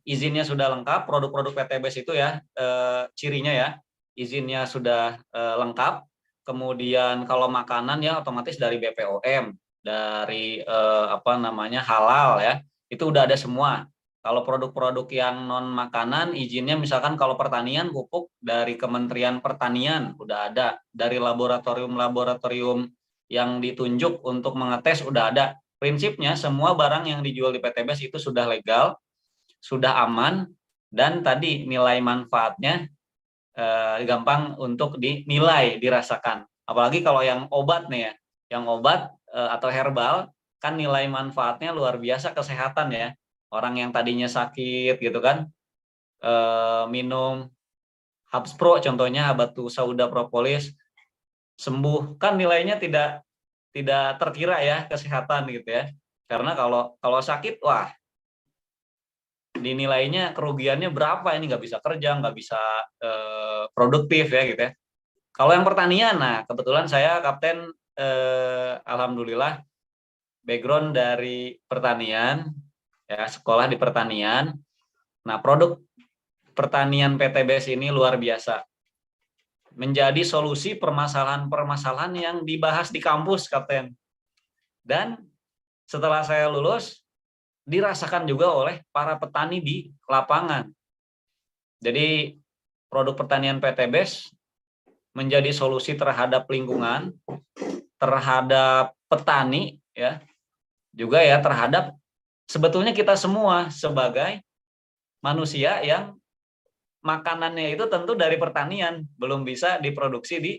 izinnya sudah lengkap, produk-produk PTBS itu ya, cirinya ya, izinnya sudah lengkap. Kemudian kalau makanan ya otomatis dari BPOM, dari halal ya, itu udah ada semua. Kalau produk-produk yang non makanan, izinnya misalkan kalau pertanian pupuk dari Kementerian Pertanian udah ada, dari laboratorium-laboratorium yang ditunjuk untuk mengetes udah ada. Prinsipnya semua barang yang dijual di PTBS itu sudah legal, sudah aman, dan tadi nilai manfaatnya gampang untuk dinilai, dirasakan. Apalagi kalau yang obat nih ya, yang obat atau herbal kan nilai manfaatnya luar biasa, kesehatan ya. Orang yang tadinya sakit gitu kan, minum Habspro contohnya, Habatus Sauda Propolis, sembuh, kan nilainya tidak terkira ya, kesehatan gitu ya. Karena kalau sakit, wah, dinilainya kerugiannya berapa, ini nggak bisa kerja, nggak bisa produktif ya gitu ya. Kalau yang pertanian, nah kebetulan saya Kapten alhamdulillah background dari pertanian ya, sekolah di pertanian. Nah, produk pertanian PTBS ini luar biasa. menjadi solusi permasalahan-permasalahan yang dibahas di kampus, Kapten. Dan setelah saya lulus, dirasakan juga oleh para petani di lapangan. Jadi produk pertanian PTBES menjadi solusi terhadap lingkungan, terhadap petani, ya, juga ya terhadap sebetulnya kita semua sebagai manusia yang makanannya itu tentu dari pertanian, belum bisa diproduksi di.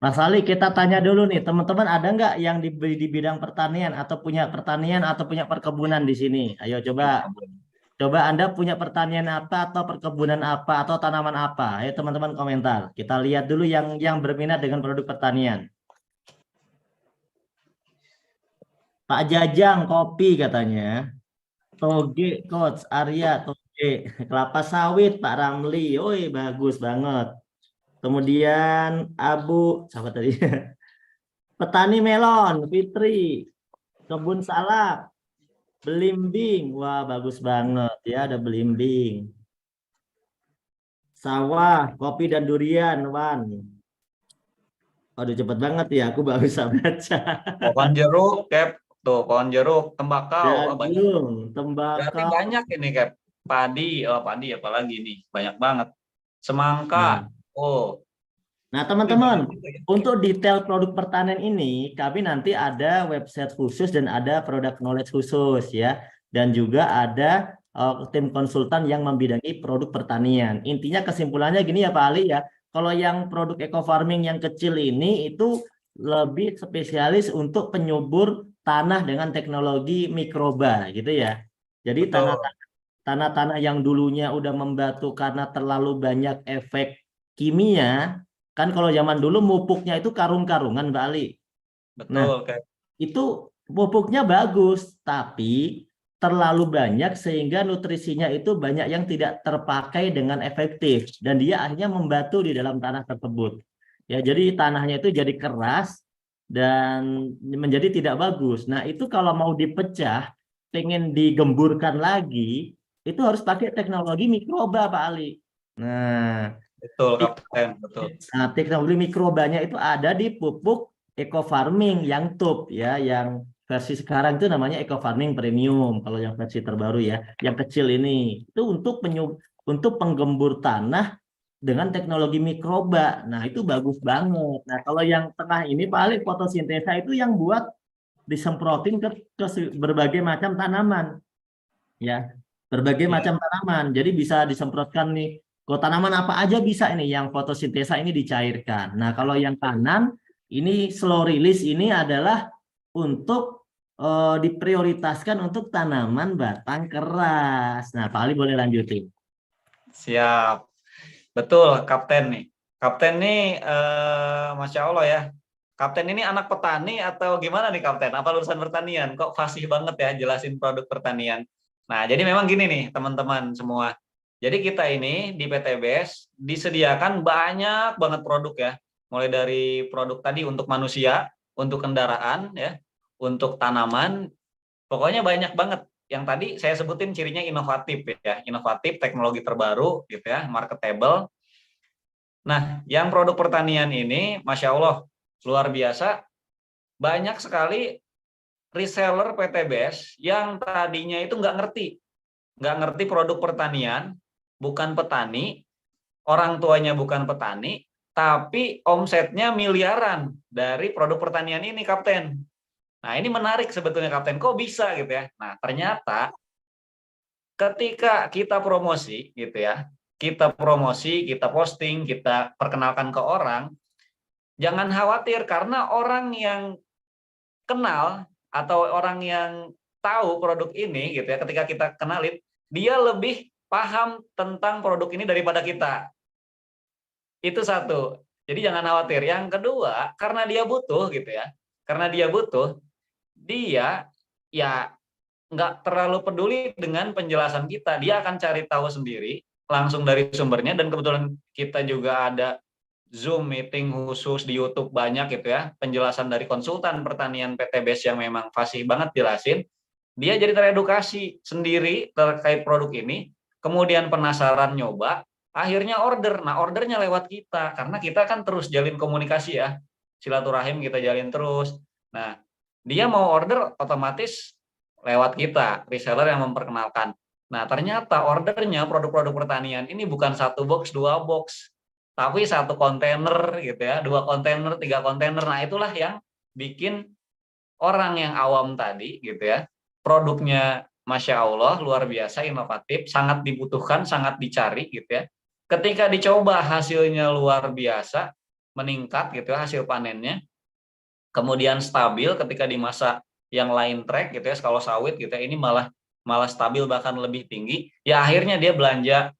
Mas Ali, kita tanya dulu nih, teman-teman ada nggak yang di bidang pertanian atau punya pertanian atau punya perkebunan di sini? Ayo coba, Anda punya pertanian apa atau perkebunan apa atau tanaman apa? Ayo teman-teman komentar. Kita lihat dulu yang berminat dengan produk pertanian. Pak Jajang kopi katanya. Toge Coach Arya Toge. Kelapa sawit Pak Ramli. Oi bagus banget. Kemudian Abu siapa tadi? Petani melon Fitri. Kebun salak belimbing. Wah bagus banget ya ada belimbing. Sawah kopi dan durian Wan. Waduh cepet banget ya aku baru bisa baca. Pohon jeruk, Cap. Tuh, pohon jeruk, tembakau. Wah, banyak. Jagung, Berarti tembakau. banyak ini, Cap. Padi, padi apalagi nih, banyak banget. Semangka. Nah, Wih, teman-teman, banyak juga ya. untuk detail produk pertanian ini, kami nanti ada website khusus dan ada produk knowledge khusus ya. Dan juga ada tim konsultan yang membidangi produk pertanian. Intinya kesimpulannya gini ya Pak Ali ya, kalau yang produk eco farming yang kecil ini itu lebih spesialis untuk penyubur tanah dengan teknologi mikroba gitu ya. Jadi Betul. tanah-tanah yang dulunya udah membatu karena terlalu banyak efek kimia. Kan kalau zaman dulu mupuknya itu karung-karungan Mbak Ali. Nah, Betul, Cap. itu pupuknya bagus, tapi terlalu banyak sehingga nutrisinya itu banyak yang tidak terpakai dengan efektif. Dan dia akhirnya membatu di dalam tanah tersebut. Ya, jadi tanahnya itu jadi keras dan menjadi tidak bagus. Nah, itu kalau mau dipecah, pengen digemburkan lagi, itu harus pakai teknologi mikroba Pak Ali. Nah, Betul, Kapten. Betul. Nah, teknologi mikrobanya itu ada di pupuk eco farming yang top ya, yang versi sekarang itu namanya eco farming premium. Kalau yang versi terbaru ya, yang kecil ini itu untuk penggembur tanah dengan teknologi mikroba. Nah, itu bagus banget. Nah, kalau yang tengah ini paling fotosintesa itu yang buat disemprotin ke berbagai macam tanaman ya. Berbagai Ya. macam tanaman. Jadi bisa disemprotkan nih. Kalau tanaman apa aja bisa ini yang fotosintesa ini dicairkan. Nah, kalau yang kanan ini slow release ini adalah untuk diprioritaskan untuk tanaman batang keras. Nah, Pak Ali boleh lanjutin. Siap. Betul, Kapten nih. Kapten nih, Masya Allah ya. Kapten ini anak petani atau gimana nih, Kapten? Apa lulusan pertanian? Kok fasih banget ya jelasin produk pertanian. Nah, jadi memang gini nih, teman-teman semua. Jadi kita ini di PTBES disediakan banyak banget produk ya. Mulai dari produk tadi untuk manusia, untuk kendaraan, ya, untuk tanaman. Pokoknya banyak banget. Yang tadi saya sebutin cirinya inovatif ya. Inovatif, teknologi terbaru gitu ya, marketable. Nah, yang produk pertanian ini, Masya Allah, luar biasa. Banyak sekali reseller PTBES yang tadinya itu nggak ngerti produk pertanian, bukan petani, orang tuanya bukan petani, tapi omsetnya miliaran dari produk pertanian ini, Kapten. Nah, ini menarik sebetulnya, Kapten. Kok bisa gitu ya? Nah, ternyata ketika kita promosi gitu ya, kita promosi, kita posting, kita perkenalkan ke orang, jangan khawatir karena orang yang kenal atau orang yang tahu produk ini gitu ya, ketika kita kenalin, dia lebih paham tentang produk ini daripada kita. Itu satu. Jadi jangan khawatir. Yang kedua, karena dia butuh gitu ya. Karena dia butuh, dia ya nggak terlalu peduli dengan penjelasan kita. Dia akan cari tahu sendiri langsung dari sumbernya, dan kebetulan kita juga ada Zoom meeting khusus di YouTube banyak gitu ya, penjelasan dari konsultan pertanian PTBES yang memang fasih banget jelasin. Dia jadi teredukasi sendiri terkait produk ini, kemudian penasaran nyoba, akhirnya order. Nah, ordernya lewat kita karena kita kan terus jalin komunikasi ya, silaturahim kita jalin terus. Nah, dia mau order otomatis lewat kita, reseller yang memperkenalkan. Nah, ternyata ordernya produk-produk pertanian ini bukan 1 box, 2 box, tapi 1 kontainer gitu ya, 2 kontainer, 3 kontainer. Nah, itulah yang bikin orang yang awam tadi gitu ya, produknya Masya Allah luar biasa inovatif, sangat dibutuhkan, sangat dicari gitu ya. Ketika dicoba hasilnya luar biasa, meningkat gitu ya hasil panennya, kemudian stabil ketika di masa yang lain track gitu ya, kalau sawit gitu ya, ini malah stabil bahkan lebih tinggi, ya akhirnya dia belanja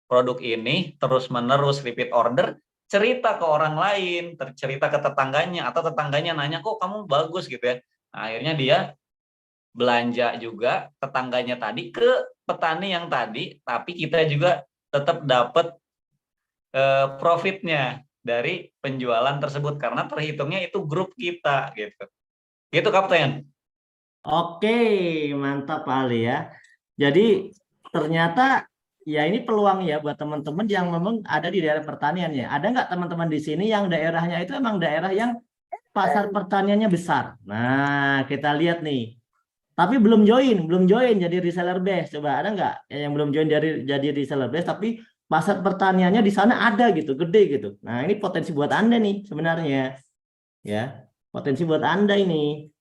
produk ini terus menerus repeat order, cerita ke orang lain, cerita ke tetangganya, atau tetangganya nanya kok kamu bagus gitu ya. Nah, akhirnya dia belanja juga tetangganya tadi ke petani yang tadi, tapi kita juga tetap dapat profitnya dari penjualan tersebut karena terhitungnya itu grup kita gitu. Gitu Kapten. Oke, mantap Pak Ali ya. Jadi ternyata ya ini peluang ya buat teman-teman yang memang ada di daerah pertanian ya. Ada nggak teman-teman di sini yang daerahnya itu emang daerah yang pasar pertaniannya besar? Nah, kita lihat nih. Tapi belum join jadi reseller base. Coba ada nggak yang belum join dari jadi reseller base tapi pasar pertaniannya di sana ada gitu, gede gitu. Nah, ini potensi buat Anda nih sebenarnya. Ya, potensi buat Anda ini.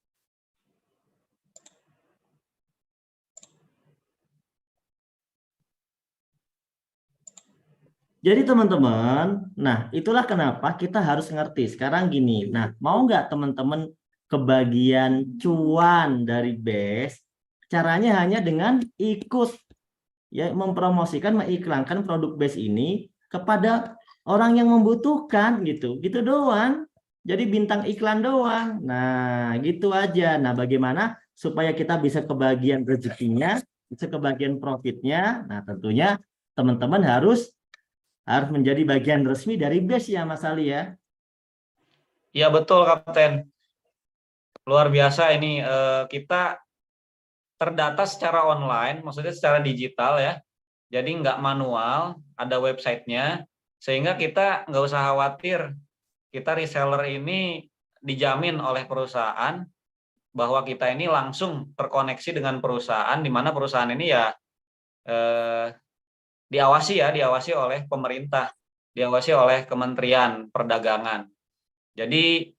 Jadi teman-teman, nah itulah kenapa kita harus ngerti. Sekarang gini, nah mau nggak teman-teman kebagian cuan dari base? Caranya hanya dengan ikut ya mempromosikan, mengiklankan produk base ini kepada orang yang membutuhkan gitu, gitu doang. Jadi bintang iklan doang. Nah gitu aja. Nah bagaimana supaya kita bisa kebagian rezekinya, bisa kebagian profitnya? Nah tentunya teman-teman harus menjadi bagian resmi dari BES ya Mas Ali ya. Iya betul Kapten. Luar biasa ini kita terdata secara online, maksudnya secara digital ya. Jadi nggak manual, ada websitenya, sehingga kita nggak usah khawatir. Kita reseller ini dijamin oleh perusahaan bahwa kita ini langsung terkoneksi dengan perusahaan, di mana perusahaan ini ya diawasi oleh pemerintah, diawasi oleh Kementerian Perdagangan. Jadi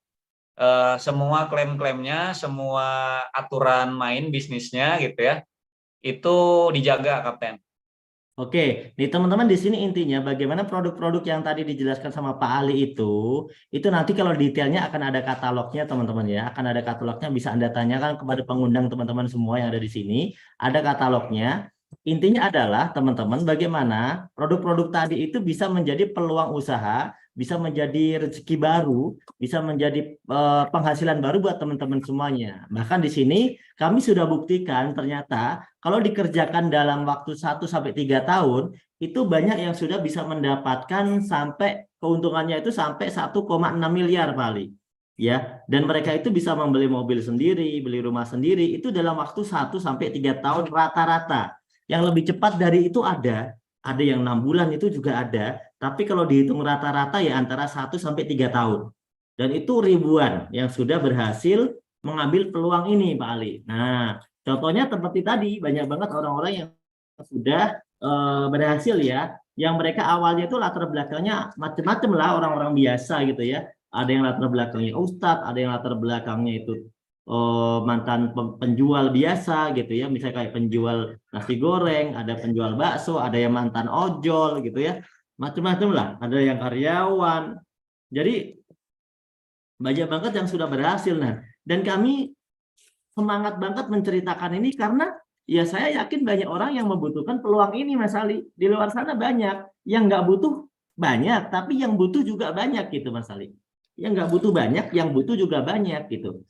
semua klaim-klaimnya, semua aturan main bisnisnya gitu ya, itu dijaga Kapten. Oke, nih teman-teman di sini intinya bagaimana produk-produk yang tadi dijelaskan sama Pak Ali itu nanti kalau detailnya akan ada katalognya teman-teman ya, akan ada katalognya bisa Anda tanyakan kepada pengundang teman-teman semua yang ada di sini, ada katalognya. Intinya adalah teman-teman bagaimana produk-produk tadi itu bisa menjadi peluang usaha, bisa menjadi rezeki baru, bisa menjadi penghasilan baru buat teman-teman semuanya. Bahkan di sini kami sudah buktikan ternyata kalau dikerjakan dalam waktu 1-3 tahun, itu banyak yang sudah bisa mendapatkan sampai keuntungannya itu sampai 1,6 miliar kali. Ya, dan mereka itu bisa membeli mobil sendiri, beli rumah sendiri itu dalam waktu 1-3 tahun rata-rata. Yang lebih cepat dari itu ada yang 6 bulan itu juga ada, tapi kalau dihitung rata-rata ya antara 1-3 tahun. Dan itu ribuan yang sudah berhasil mengambil peluang ini, Pak Ali. Nah, contohnya seperti tadi, banyak banget orang-orang yang sudah berhasil ya, yang mereka awalnya itu latar belakangnya macam-macam lah, orang-orang biasa gitu ya. Ada yang latar belakangnya ustadz, ada yang latar belakangnya itu mantan penjual biasa gitu ya, misalnya kayak penjual nasi goreng, ada penjual bakso, ada yang mantan ojol gitu ya, macam-macam lah, ada yang karyawan. Jadi banyak banget yang sudah berhasil. Nah, dan kami semangat banget menceritakan ini karena ya saya yakin banyak orang yang membutuhkan peluang ini Mas Ali. Di luar sana banyak yang nggak butuh banyak, tapi yang butuh juga banyak gitu Mas Ali. Yang nggak butuh banyak, yang butuh juga banyak gitu.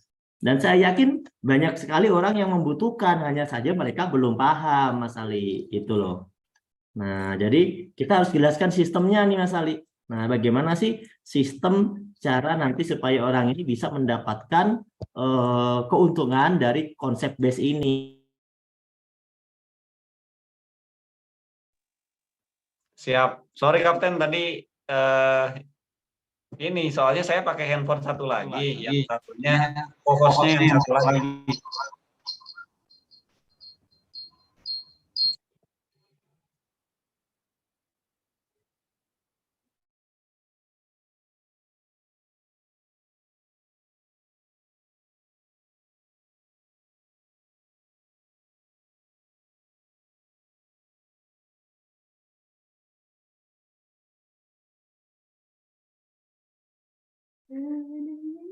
Dan saya yakin banyak sekali orang yang membutuhkan, hanya saja mereka belum paham Mas Ali, itu loh. Nah, jadi kita harus jelaskan sistemnya nih Mas Ali. Nah, bagaimana sih sistem cara nanti supaya orang ini bisa mendapatkan keuntungan dari konsep base ini. Siap. Sorry Kapten tadi ini soalnya saya pakai handphone satu lagi, yang satunya fokusnya yang satu lagi.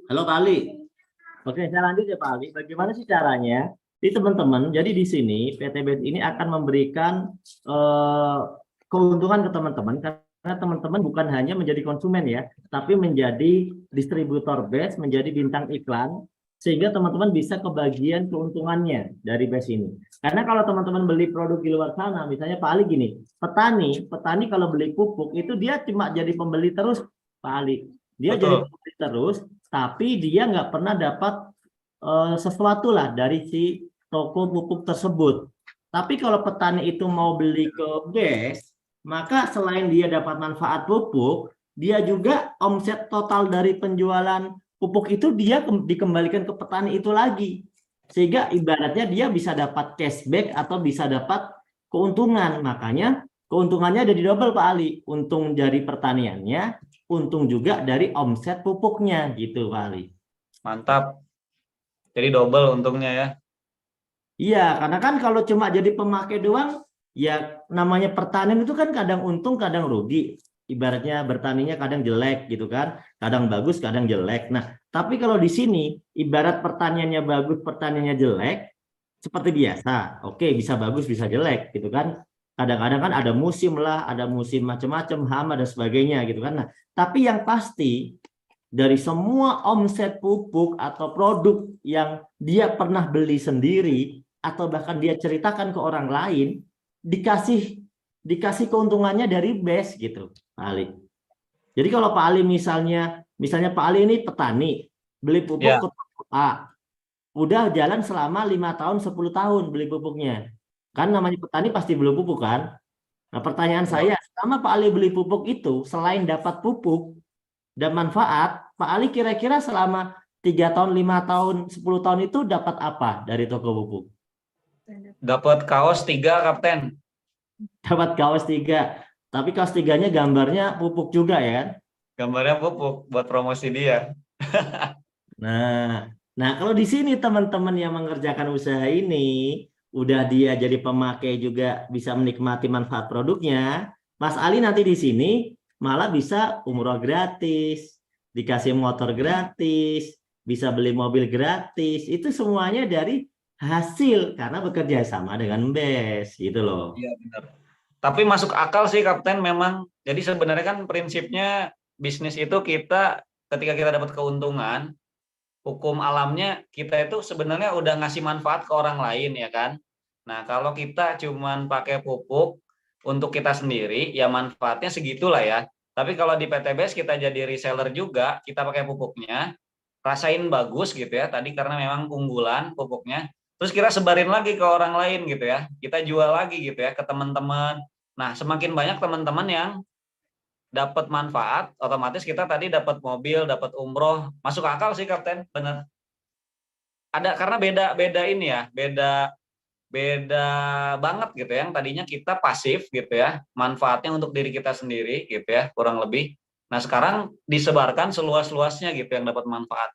Halo Pak Ali. Oke, saya lanjut ya Pak Ali. Bagaimana sih caranya? Di teman-teman, jadi di sini PTBS ini akan memberikan keuntungan ke teman-teman karena teman-teman bukan hanya menjadi konsumen ya, tapi menjadi distributor base, menjadi bintang iklan, sehingga teman-teman bisa kebagian keuntungannya dari base ini. Karena kalau teman-teman beli produk di luar sana, misalnya Pak Ali gini, petani kalau beli pupuk itu dia cuma jadi pembeli terus, Pak Ali. Dia Betul. jadi pembeli terus, tapi dia nggak pernah dapat sesuatu lah dari si toko pupuk tersebut. Tapi kalau petani itu mau beli ke BES, maka selain dia dapat manfaat pupuk, dia juga omset total dari penjualan pupuk itu dia dikembalikan ke petani itu lagi. Sehingga ibaratnya dia bisa dapat cashback atau bisa dapat keuntungan. Makanya keuntungannya ada di double Pak Ali. Untung dari pertaniannya, untung juga dari omset pupuknya gitu Pak Ali. Mantap. Jadi double untungnya ya. Iya, karena kan kalau cuma jadi pemakai doang, ya namanya pertanian itu kan kadang untung, kadang rugi. Ibaratnya bertaninya kadang jelek gitu kan, kadang bagus, kadang jelek. Nah, tapi kalau di sini ibarat pertaniannya bagus, pertaniannya jelek, seperti biasa. Oke, bisa bagus, bisa jelek gitu kan. Kadang-kadang kan ada musim lah, ada musim macam-macam, hama dan sebagainya gitu kan. Nah, tapi yang pasti dari semua omset pupuk atau produk yang dia pernah beli sendiri atau bahkan dia ceritakan ke orang lain, dikasih keuntungannya dari BES gitu, Pak Ali. Jadi kalau Pak Ali misalnya Pak Ali ini petani, beli pupuk Ya. ke toko A, udah jalan selama 5 tahun, 10 tahun beli pupuknya. Kan namanya petani pasti beli pupuk kan? Nah, pertanyaan saya, selama Pak Ali beli pupuk itu, selain dapat pupuk dan manfaat, Pak Ali kira-kira selama 3 tahun, 5 tahun, 10 tahun itu dapat apa dari toko pupuk? Dapat kaos 3 Kapten. Dapat kaos 3. Tapi kaos 3-nya gambarnya pupuk juga ya kan? Gambarnya pupuk buat promosi dia. Nah, kalau di sini teman-teman yang mengerjakan usaha ini, udah dia jadi pemakai juga bisa menikmati manfaat produknya, Mas Ali nanti di sini malah bisa umroh gratis, dikasih motor gratis, bisa beli mobil gratis, itu semuanya dari hasil karena bekerja sama dengan BES gitu loh. Iya benar. Tapi masuk akal sih Kapten memang. Jadi sebenarnya kan prinsipnya bisnis itu ketika kita dapat keuntungan, hukum alamnya kita itu sebenarnya udah ngasih manfaat ke orang lain ya kan. Nah kalau kita cuman pakai pupuk untuk kita sendiri, ya manfaatnya segitulah ya. Tapi kalau di PTBS kita jadi reseller juga, kita pakai pupuknya, rasain bagus gitu ya. Tadi karena memang unggulan pupuknya. Terus kita sebarin lagi ke orang lain gitu ya. Kita jual lagi gitu ya ke teman-teman. Nah semakin banyak teman-teman yang dapat manfaat, otomatis kita tadi dapat mobil, dapat umroh, masuk akal sih Kapten, benar. Ada karena beda ini ya, beda banget gitu ya. Yang tadinya kita pasif gitu ya, manfaatnya untuk diri kita sendiri gitu ya, kurang lebih. Nah sekarang disebarkan seluas-luasnya gitu yang dapat manfaat.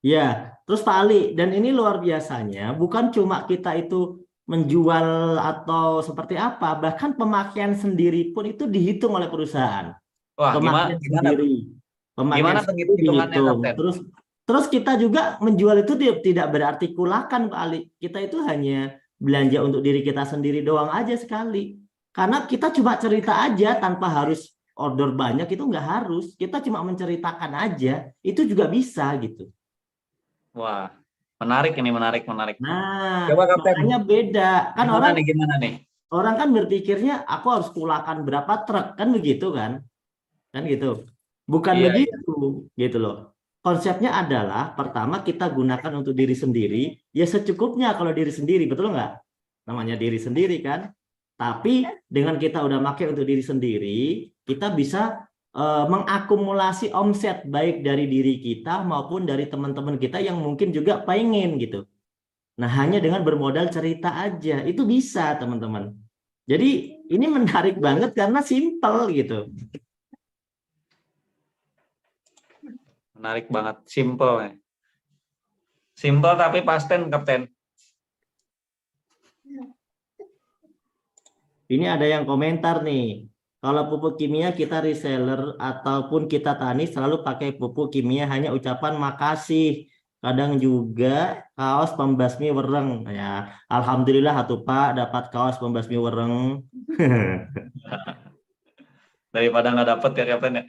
Ya, terus Pak Ali, dan ini luar biasanya, bukan cuma kita itu menjual atau seperti apa, bahkan pemakaian sendiri pun itu dihitung oleh perusahaan. Wah Pemakaian sendiri, gimana sendiri hitungannya dihitung. Kapten? Terus kita juga menjual itu tidak berarti kulakan Pak Ali. Kita itu hanya belanja untuk diri kita sendiri doang aja sekali. Karena kita cuma cerita aja tanpa harus order banyak, itu nggak harus. Kita cuma menceritakan aja, itu juga bisa gitu. Wah, menarik ini, menarik. Nah, Coba Kapten, makanya beda. Kan gimana nih? orang kan berpikirnya aku harus kulakan berapa truk, kan begitu kan? Kan gitu. Bukan Iya. begitu, gitu loh. Konsepnya adalah pertama kita gunakan untuk diri sendiri, ya secukupnya kalau diri sendiri, betul nggak? Namanya diri sendiri kan. Tapi dengan kita udah pakai untuk diri sendiri, kita bisa mengakumulasi omset baik dari diri kita maupun dari teman-teman kita yang mungkin juga pengen gitu. Nah, hanya dengan bermodal cerita aja itu bisa, teman-teman. Jadi ini menarik banget karena simple gitu. Menarik banget, simple ya. Simple tapi pasten, Kapten. Ini ada yang komentar nih. Kalau pupuk kimia kita reseller ataupun kita tani selalu pakai pupuk kimia, hanya ucapan makasih. Kadang juga kaos pembasmi wereng. Ya, alhamdulillah atuh Pak dapat kaos pembasmi wereng. Daripada nggak dapet ya, Kapten ya.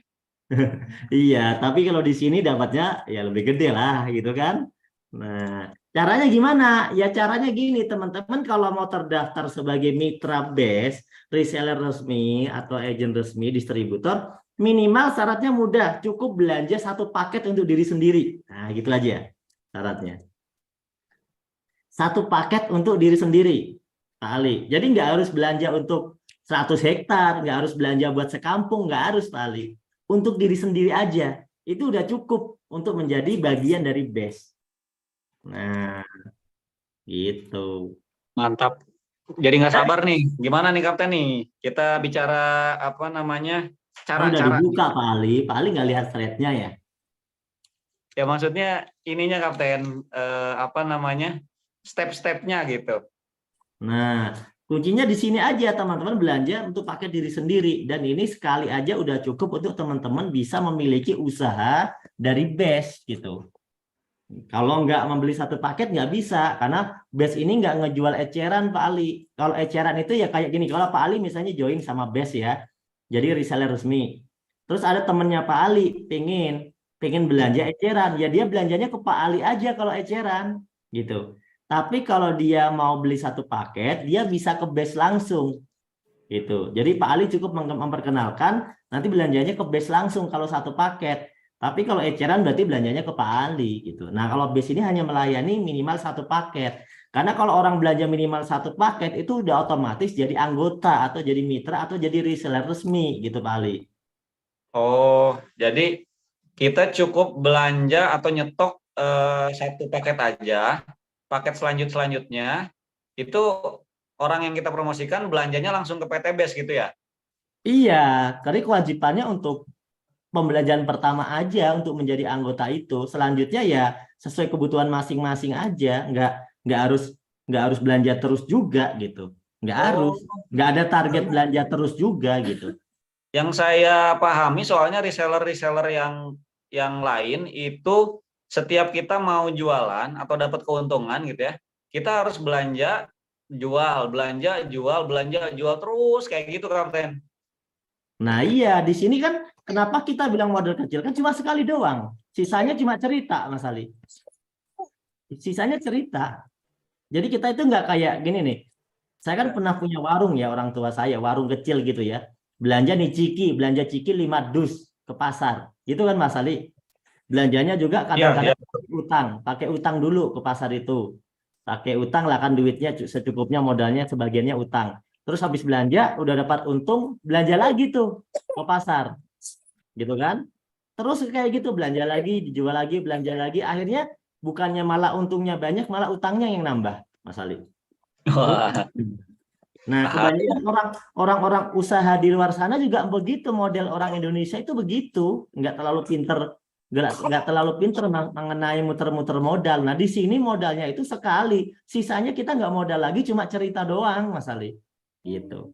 Iya, tapi kalau di sini dapatnya ya lebih gede lah gitu kan. Nah, caranya gimana? Ya caranya gini teman-teman, kalau mau terdaftar sebagai mitra BES, reseller resmi atau agen resmi, distributor, minimal syaratnya mudah, cukup belanja satu paket untuk diri sendiri. Nah, gitu aja syaratnya. Satu paket untuk diri sendiri, Pak Ali. Jadi nggak harus belanja untuk 100 hektar, nggak harus belanja buat sekampung, nggak harus, Pak Ali. Untuk diri sendiri aja, itu udah cukup untuk menjadi bagian dari BES. Nah, gitu. Mantap. Jadi nggak sabar nih. Gimana nih, Kapten nih? Kita bicara apa namanya? Udah Cara-cara. dibuka, Pak Ali. Pak Ali nggak lihat thread-nya ya? Ya maksudnya ininya, Kapten, apa namanya? Step-stepnya gitu. Nah, kuncinya di sini aja, teman-teman belanja untuk pakai diri sendiri. Dan ini sekali aja udah cukup untuk teman-teman bisa memiliki usaha dari BES gitu. Kalau nggak membeli satu paket nggak bisa, karena BES ini nggak ngejual eceran, Pak Ali. Kalau eceran itu ya kayak gini, kalau Pak Ali misalnya join sama BES ya, jadi reseller resmi. Terus ada temennya Pak Ali pengen belanja eceran, ya dia belanjanya ke Pak Ali aja kalau eceran gitu. Tapi kalau dia mau beli satu paket, dia bisa ke BES langsung gitu. Jadi Pak Ali cukup memperkenalkan, nanti belanjanya ke BES langsung kalau satu paket. Tapi kalau eceran berarti belanjanya ke Pak Ali gitu. Nah, kalau BES ini hanya melayani minimal satu paket. Karena kalau orang belanja minimal satu paket itu udah otomatis jadi anggota atau jadi mitra atau jadi reseller resmi gitu, Pak Ali. Oh, jadi kita cukup belanja atau nyetok satu paket aja. Paket selanjutnya itu orang yang kita promosikan belanjanya langsung ke PT BES gitu ya? Iya, karena kewajibannya untuk pembelajaran pertama aja untuk menjadi anggota itu. Selanjutnya ya sesuai kebutuhan masing-masing aja, nggak harus belanja terus juga gitu. Nggak ada target belanja terus juga gitu. Yang saya pahami soalnya reseller-reseller yang lain itu setiap kita mau jualan atau dapat keuntungan gitu ya, kita harus belanja, jual, belanja, jual, belanja, jual terus kayak gitu, Kapten. Nah iya, di sini kan kenapa kita bilang modal kecil? Kan cuma sekali doang. Sisanya cuma cerita, Mas Ali. Sisanya cerita. Jadi kita itu nggak kayak gini nih. Saya kan pernah punya warung ya, orang tua saya, warung kecil gitu ya. Belanja nih belanja ciki 5 dus ke pasar. Gitu kan Mas Ali? Belanjanya juga kadang-kadang pakai utang dulu ke pasar itu. Pakai utang lah kan, duitnya secukupnya, modalnya sebagiannya utang. Terus habis belanja udah dapat untung, belanja lagi tuh ke pasar. Gitu kan? Terus kayak gitu, belanja lagi, dijual lagi, belanja lagi, akhirnya bukannya malah untungnya banyak, malah utangnya yang nambah, Mas Ali. Wah. Nah, kebanyakan orang-orang usaha di luar sana juga begitu, model orang Indonesia itu begitu, nggak terlalu pinter mengenai muter-muter modal. Nah, di sini modalnya itu sekali, sisanya kita nggak modal lagi, cuma cerita doang, Mas Ali. Gitu.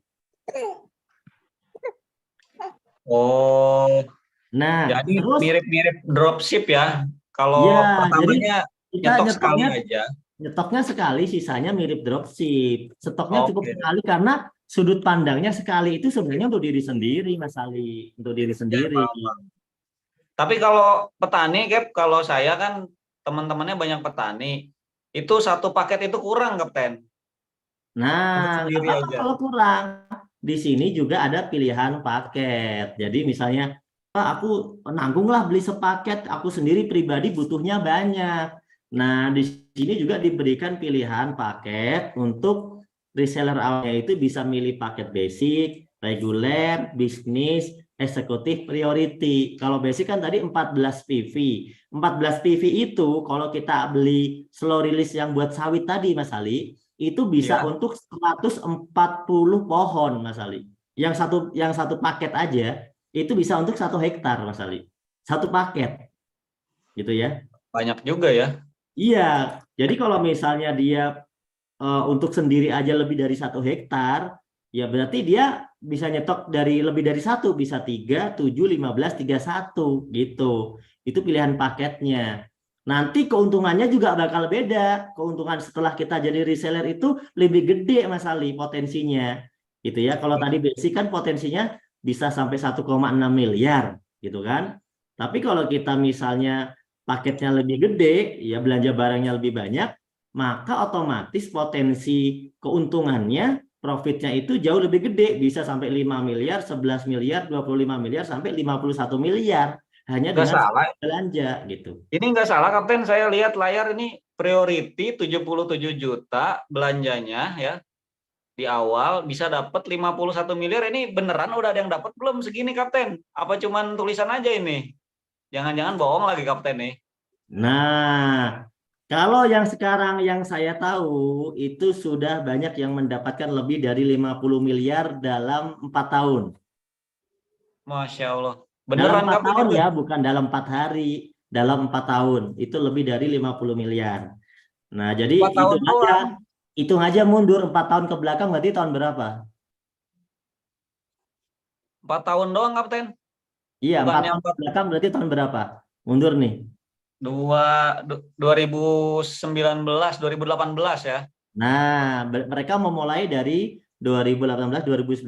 Oh, nah jadi terus mirip-mirip dropship ya. Kalau ya, jadi pertamanya kita nyetok sekali aja. nyetoknya sekali, sisanya mirip dropship. Stoknya cukup Oke. sekali karena sudut pandangnya sekali itu sebenarnya untuk diri sendiri, Mas Ali, untuk diri Ya, sendiri. paham. Tapi kalau petani, Cap, kalau saya kan teman-temannya banyak petani, itu satu paket itu kurang, Kapten. Nah, nggak Sendiri apa-apa aja. kalau kurang. Di sini juga ada pilihan paket. Jadi misalnya, Pak, aku nanggunglah beli sepaket, aku sendiri pribadi butuhnya banyak. Nah, di sini juga diberikan pilihan paket untuk reseller awalnya itu bisa milih paket basic, reguler, bisnis, eksekutif, priority. Kalau basic kan tadi 14 PV. 14 PV itu kalau kita beli slow release yang buat sawit tadi Mas Ali, itu bisa Ya. untuk 140 pohon Mas Ali. Yang satu paket aja itu bisa untuk 1 hektar Mas Ali. Satu paket gitu ya. Banyak juga ya. Iya, jadi kalau misalnya dia untuk sendiri aja lebih dari 1 hektar, ya berarti dia bisa nyetok dari lebih dari satu, bisa 3, 7, 15, 31 gitu. Itu pilihan paketnya. Nanti keuntungannya juga bakal beda. Keuntungan setelah kita jadi reseller itu lebih gede Mas Ali potensinya. Gitu ya. Kalau tadi basic kan potensinya bisa sampai 1,6 miliar gitu kan. Tapi kalau kita misalnya paketnya lebih gede, ya belanja barangnya lebih banyak, maka otomatis potensi keuntungannya, profitnya itu jauh lebih gede, bisa sampai 5 miliar, 11 miliar, 25 miliar, sampai 51 miliar hanya Nggak dengan salah. belanja gitu. Ini nggak salah, Kapten. Saya lihat layar ini priority 77 juta belanjanya ya. Di awal bisa dapat 51 miliar. Ini beneran udah ada yang dapat belum segini, Kapten? Apa cuman tulisan aja ini? Jangan-jangan bohong lagi, Kapten nih. Nah, kalau yang sekarang yang saya tahu itu sudah banyak yang mendapatkan lebih dari 50 miliar dalam 4 tahun. Masya Allah. Dalam Beneran, 4 Kapten tahun itu? ya, bukan dalam 4 hari. Dalam 4 tahun itu lebih dari 50 miliar. Nah, jadi 4 tahun doang. hitung aja mundur 4 tahun ke belakang berarti tahun berapa? 4 tahun doang, Kapten. Iya, 4 Bukannya tahun ke belakang berarti tahun berapa? Mundur nih. 2019, 2018 ya. Nah, mereka memulai dari 2018, 2019.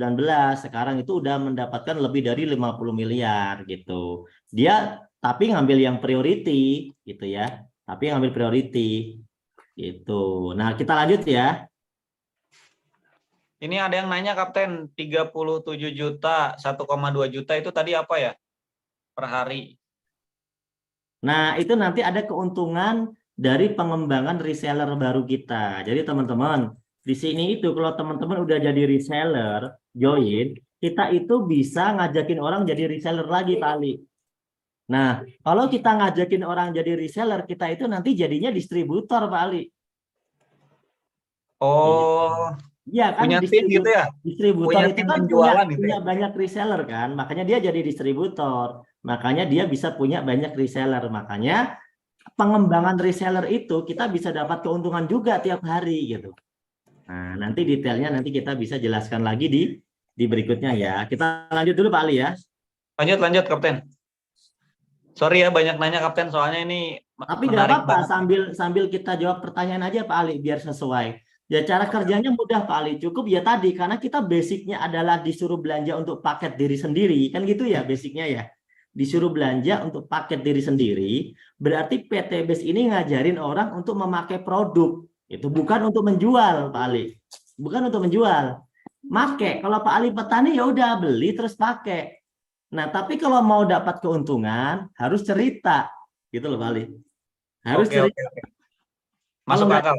Sekarang itu udah mendapatkan lebih dari 50 miliar gitu. Dia tapi ngambil yang priority gitu ya. Tapi ngambil priority gitu. Nah, kita lanjut ya. Ini ada yang nanya, Kapten, 37 juta, 1,2 juta itu tadi apa ya per hari? Nah, itu nanti ada keuntungan dari pengembangan reseller baru kita. Jadi teman-teman, di sini itu kalau teman-teman udah jadi reseller, join, kita itu bisa ngajakin orang jadi reseller lagi, Pak Ali. Nah, kalau kita ngajakin orang jadi reseller, kita itu nanti jadinya distributor, Pak Ali. Oh, Iya kan, punya tim gitu ya? distributor Punya itu tim kan punya penjualan gitu punya ya? banyak reseller kan, makanya dia jadi distributor. Makanya dia bisa punya banyak reseller. Makanya pengembangan reseller itu kita bisa dapat keuntungan juga tiap hari gitu. Nah, nanti detailnya nanti kita bisa jelaskan lagi di berikutnya ya. Kita lanjut dulu Pak Ali ya. Lanjut, Kapten. Sorry ya banyak nanya, Kapten, soalnya ini Tapi nggak menarik apa-apa, banget. sambil kita jawab pertanyaan aja Pak Ali biar sesuai. Ya cara kerjanya mudah Pak Ali, cukup ya tadi karena kita basicnya adalah disuruh belanja untuk paket diri sendiri, kan gitu ya basicnya ya. Disuruh belanja untuk paket diri sendiri, berarti PT Base ini ngajarin orang untuk memakai produk. Itu bukan untuk menjual Pak Ali. Bukan untuk menjual. Make, kalau Pak Ali petani ya udah beli terus pakai. Nah, tapi kalau mau dapat keuntungan harus cerita. Gitu loh Pak Ali. Harus Oke, cerita. oke, oke. Kalau Masuk nggak, akal.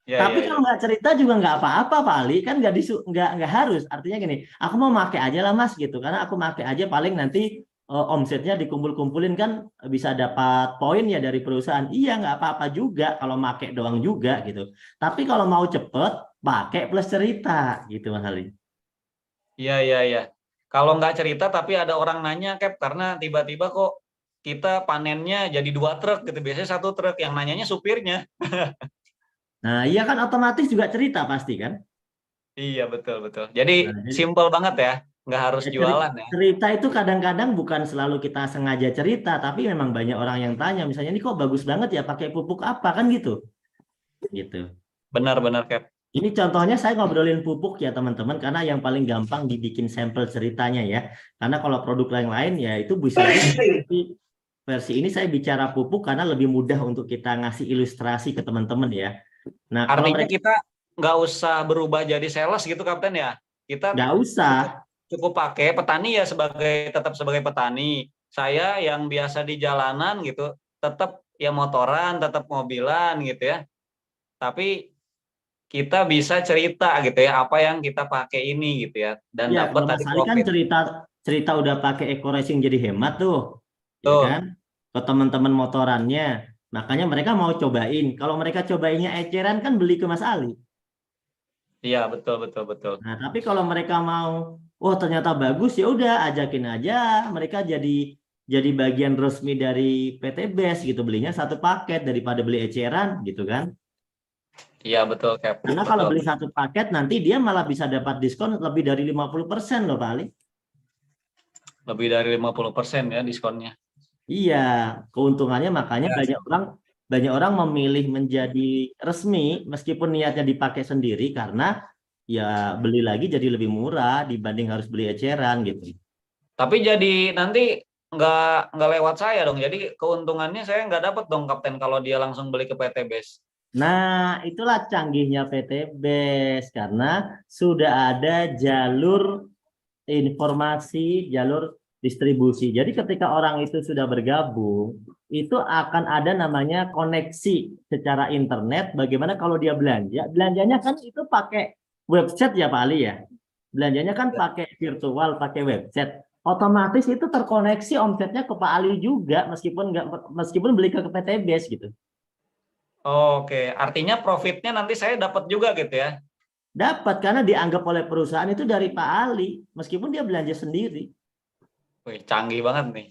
Ya, tapi ya, ya. kalau nggak cerita juga nggak apa-apa, Pak Ali. Kan nggak harus. Artinya gini, aku mau pakai aja lah Mas gitu. Karena aku pakai aja paling nanti omsetnya dikumpul-kumpulin kan bisa dapat poin ya dari perusahaan. Iya nggak apa-apa juga kalau pakai doang juga gitu. Tapi kalau mau cepet, pakai plus cerita gitu Mas Ali. Iya, iya, iya. Kalau nggak cerita tapi ada orang nanya, Cap, karena tiba-tiba kok kita panennya jadi 2 truk gitu. Biasanya 1 truk, yang nanyanya supirnya. Nah, iya kan otomatis juga cerita pasti kan. Iya, betul, betul. Jadi Nah, jadi simple banget ya. Nggak harus ya, jualan ya. cerita itu kadang-kadang bukan selalu kita sengaja cerita, tapi memang banyak orang yang tanya, misalnya ini kok bagus banget ya pakai pupuk apa kan gitu, gitu. Benar-benar, Cap. Ini contohnya saya ngobrolin pupuk ya teman-teman, karena yang paling gampang dibikin sampel ceritanya ya. Karena kalau produk lain-lain ya itu bisa juga. Tapi versi ini saya bicara pupuk karena lebih mudah untuk kita ngasih ilustrasi ke teman-teman ya. Nah kalau Artinya mereka kita nggak usah berubah jadi sales gitu, Kapten ya. Kita nggak usah. cukup cukup pakai petani ya, tetap sebagai petani. Saya yang biasa di jalanan gitu, tetap ya motoran, tetap mobilan gitu ya. Tapi kita bisa cerita gitu ya apa yang kita pakai ini gitu ya, dan Ya, dapat kalau tadi Mas Ali kan profit. cerita udah pakai eco racing jadi hemat tuh, ya Tuh, kan? Ke teman-teman motorannya. Makanya mereka mau cobain. Kalau mereka cobainnya eceran kan beli ke Mas Ali. iya betul betul betul. Nah, tapi kalau mereka mau, oh ternyata bagus ya udah ajakin aja. Mereka jadi bagian resmi dari PT BES gitu, belinya satu paket daripada beli eceran gitu kan. Iya betul Cap, Karena kalau betul. beli satu paket nanti dia malah bisa dapat diskon lebih dari 50% loh Pak Ali. Lebih dari 50% ya diskonnya. Iya, keuntungannya makanya Ya. banyak orang memilih menjadi resmi meskipun niatnya dipakai sendiri karena ya beli lagi jadi lebih murah dibanding harus beli eceran gitu. Tapi jadi nanti nggak lewat saya dong. Jadi keuntungannya saya nggak dapat dong Kapten kalau dia langsung beli ke PT BES. Nah, itulah canggihnya PT BES karena sudah ada jalur informasi, jalur distribusi. Jadi ketika orang itu sudah bergabung, itu akan ada namanya koneksi secara internet. Bagaimana kalau dia belanja? Belanjanya kan itu pakai website ya Pak Ali ya. Belanjanya kan pakai virtual, pakai website. Otomatis itu terkoneksi omsetnya ke Pak Ali juga meskipun beli ke PTBS gitu. Oke, artinya profitnya nanti saya dapat juga gitu ya. Dapat karena dianggap oleh perusahaan itu dari Pak Ali meskipun dia belanja sendiri. Wih, canggih banget nih.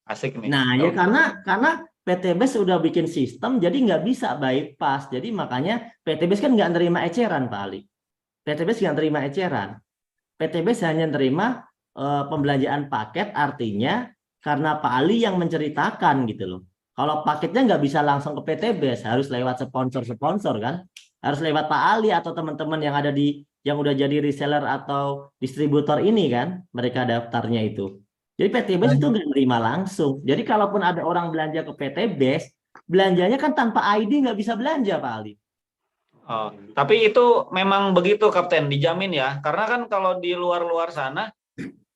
Asik nih. Nah, ya Kalau gitu. karena PTBS sudah bikin sistem jadi nggak bisa bypass. Jadi makanya PTBS kan nggak nerima eceran Pak Ali. PTBS nggak nerima eceran. PTBS hanya nerima pembelanjaan paket artinya karena Pak Ali yang menceritakan gitu loh. Kalau paketnya nggak bisa langsung ke PTBS, harus lewat sponsor-sponsor kan. Harus lewat Pak Ali atau teman-teman yang ada yang udah jadi reseller atau distributor ini kan, mereka daftarnya itu. Jadi PTBS itu nggak nerima langsung. Jadi kalaupun ada orang belanja ke PTBS, belanjanya kan tanpa ID nggak bisa belanja Pak Ali. Oh, tapi itu memang begitu Kapten, dijamin ya. Karena kan kalau di luar-luar sana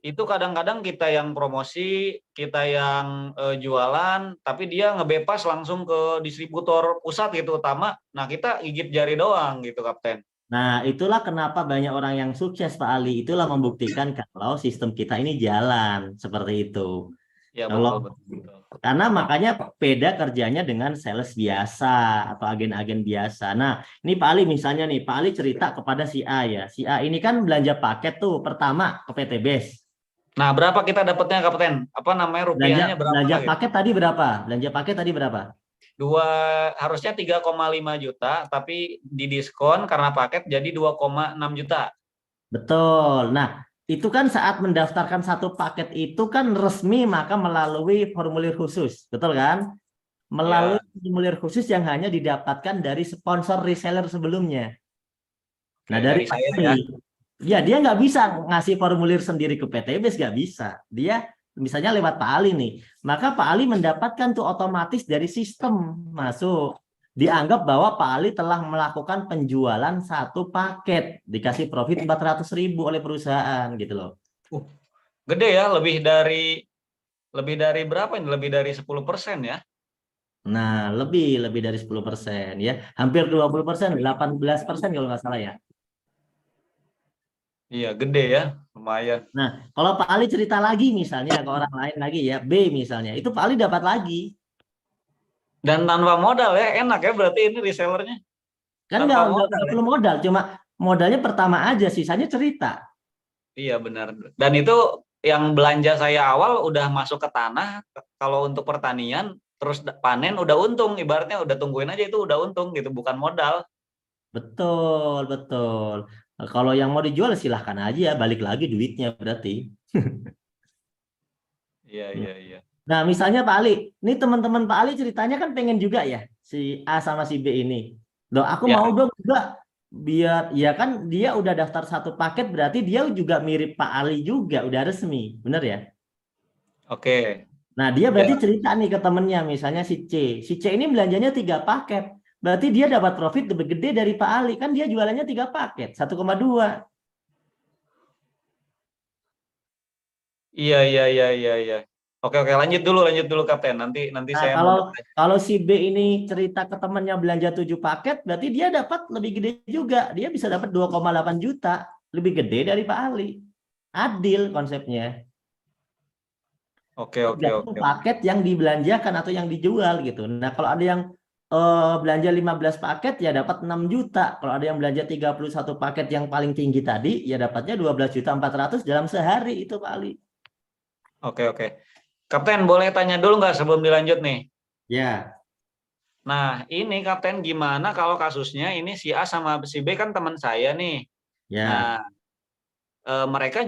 itu kadang-kadang kita yang promosi, kita yang jualan, tapi dia ngebepas langsung ke distributor pusat gitu utama. Nah, kita gigit jari doang gitu Kapten. Nah, itulah kenapa banyak orang yang sukses, Pak Ali. Itulah membuktikan kalau sistem kita ini jalan seperti itu. Ya Kalau betul betul. Betul. karena makanya beda kerjanya dengan sales biasa atau agen-agen biasa. Nah, ini Pak Ali misalnya nih, Pak Ali cerita kepada si A ya. Si A ini kan belanja paket tuh pertama ke PT BES. Nah, berapa kita dapatnya Kapten? Apa namanya Belanja rupiahnya berapa belanja gitu? paket tadi berapa? Belanja paket tadi berapa? Harusnya 3,5 juta, tapi didiskon karena paket jadi 2,6 juta. Betul. Nah, itu kan saat mendaftarkan satu paket itu kan resmi maka melalui formulir khusus. Betul kan? Melalui Ya, formulir khusus yang hanya didapatkan dari sponsor reseller sebelumnya. oke, Nah, dari dari Pak saya Ali, ya. ya dia nggak bisa ngasih formulir sendiri ke PTBS, nggak bisa. Dia misalnya lewat Pak Ali nih, maka Pak Ali mendapatkan tuh otomatis dari sistem masuk. Dianggap bahwa Pak Ali telah melakukan penjualan satu paket, dikasih profit 400.000 oleh perusahaan gitu loh. Gede ya, lebih dari berapa ini? Lebih dari 10% ya. Nah, lebih dari 10% ya. Hampir 20%, 18% kalau nggak salah ya. Iya, gede ya, lumayan. Nah, kalau Pak Ali cerita lagi misalnya ke orang lain lagi ya, B misalnya, itu Pak Ali dapat lagi. Dan tanpa modal ya, enak ya berarti ini resellernya. Kan Tanpa modal nggak ya. perlu modal, cuma modalnya pertama aja, sisanya cerita. Iya benar. Dan itu yang belanja saya awal udah masuk ke tanah, kalau untuk pertanian, terus panen udah untung, ibaratnya udah tungguin aja itu udah untung gitu, bukan modal. Betul, betul. Kalau yang mau dijual silahkan aja ya, balik lagi duitnya berarti. Iya, iya, iya. Nah, misalnya Pak Ali, ini teman-teman Pak Ali ceritanya kan pengen juga ya, si A sama si B ini. Loh, aku mau Ya, dong juga biar, ya kan dia udah daftar satu paket, berarti dia juga mirip Pak Ali juga, udah resmi, bener ya? oke. Nah, dia Ya, berarti cerita nih ke temennya, misalnya si C. Si C ini belanjanya 3 paket. Berarti dia dapat profit lebih gede dari Pak Ali. Kan dia jualannya 3 paket, 1,2. iya, iya, iya, iya, iya. Oke, lanjut dulu Kapten. Nanti Nah, saya mau kalau bertanya. kalau si B ini cerita ke temannya belanja 7 paket, berarti dia dapat lebih gede juga. Dia bisa dapat 2,8 juta, lebih gede dari Pak Ali. Adil konsepnya. Oke. Tergantung paket yang dibelanjakan atau yang dijual gitu. Nah, kalau ada yang belanja 15 paket ya dapat 6 juta. Kalau ada yang belanja 31 paket yang paling tinggi tadi ya dapatnya 12.400.000 dalam sehari itu Pak Ali. Oke. Kapten, boleh tanya dulu nggak sebelum dilanjut nih? Ya, Nah, ini Kapten gimana kalau kasusnya ini si A sama si B kan teman saya nih. ya. Nah, mereka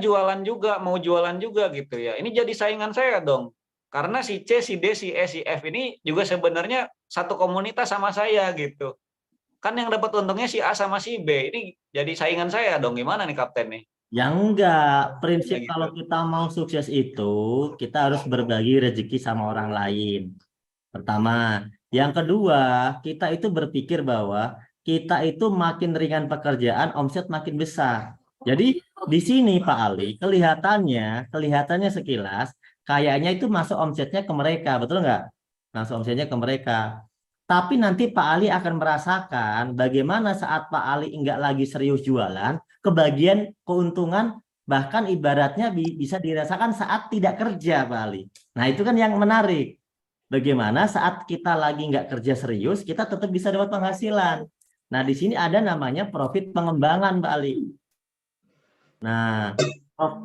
mau jualan juga gitu ya. Ini jadi saingan saya dong. Karena si C, si D, si E, si F ini juga sebenarnya satu komunitas sama saya gitu. Kan yang dapat untungnya si A sama si B. Ini jadi saingan saya dong. Gimana nih Kapten nih? Yang enggak, prinsip Kayak gitu. kalau kita mau sukses itu kita harus berbagi rezeki sama orang lain. Pertama, yang kedua, kita itu berpikir bahwa kita itu makin ringan pekerjaan, omset makin besar. Jadi di sini Pak Ali, kelihatannya sekilas, kayaknya itu masuk omsetnya ke mereka, betul nggak? Masuk omsetnya ke mereka. Tapi nanti Pak Ali akan merasakan bagaimana saat Pak Ali enggak lagi serius jualan, kebagian keuntungan bahkan ibaratnya bisa dirasakan saat tidak kerja Pak Ali. Nah itu kan yang menarik. Bagaimana saat kita lagi nggak kerja serius, kita tetap bisa dapat penghasilan. Nah, di sini ada namanya profit pengembangan, Pak Ali. Nah,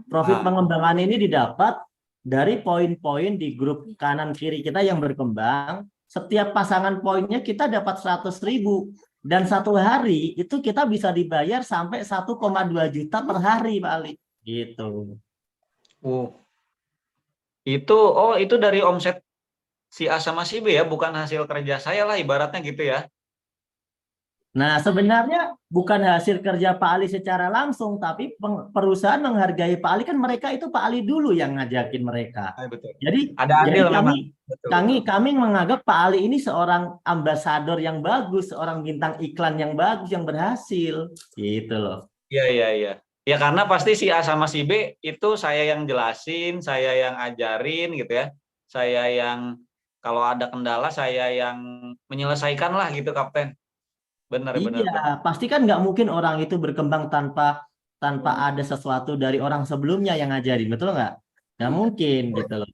profit Ah, pengembangan ini didapat dari poin-poin di grup kanan kiri kita yang berkembang. Setiap pasangan poinnya kita dapat 100.000. Dan satu hari itu kita bisa dibayar sampai 1,2 juta per hari, Pak Ali. Gitu. uh, itu dari omset si A sama si B ya, bukan hasil kerja saya lah ibaratnya gitu ya. Nah, sebenarnya bukan hasil kerja Pak Ali secara langsung, tapi perusahaan menghargai Pak Ali kan mereka itu Pak Ali dulu yang ngajakin mereka. Betul. Jadi Ada jadi andil memang. kami kami Betul. kami menganggap Pak Ali ini seorang ambasador yang bagus, seorang bintang iklan yang bagus yang berhasil, gitu loh. Iya. Ya karena pasti si A sama si B itu saya yang jelasin, saya yang ajarin gitu ya. Saya yang kalau ada kendala saya yang menyelesaikan lah gitu Kapten. Benar. Iya, pasti kan nggak mungkin orang itu berkembang tanpa tanpa ada sesuatu dari orang sebelumnya yang ngajarin, betul nggak? Nggak mungkin gitu loh.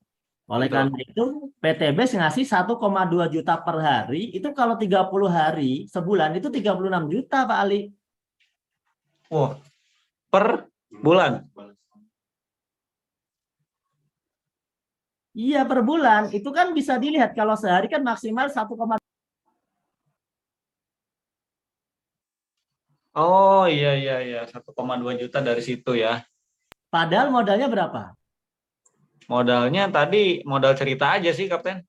Oleh Betul. karena itu, PTB ngasih 1,2 juta per hari, itu kalau 30 hari, sebulan itu 36 juta, Pak Ali. Wah, per bulan. Iya, per bulan. Itu kan bisa dilihat, kalau sehari kan maksimal 1, Oh iya. 1,2 juta dari situ ya. padahal modalnya berapa? Modalnya tadi modal cerita aja sih Kapten.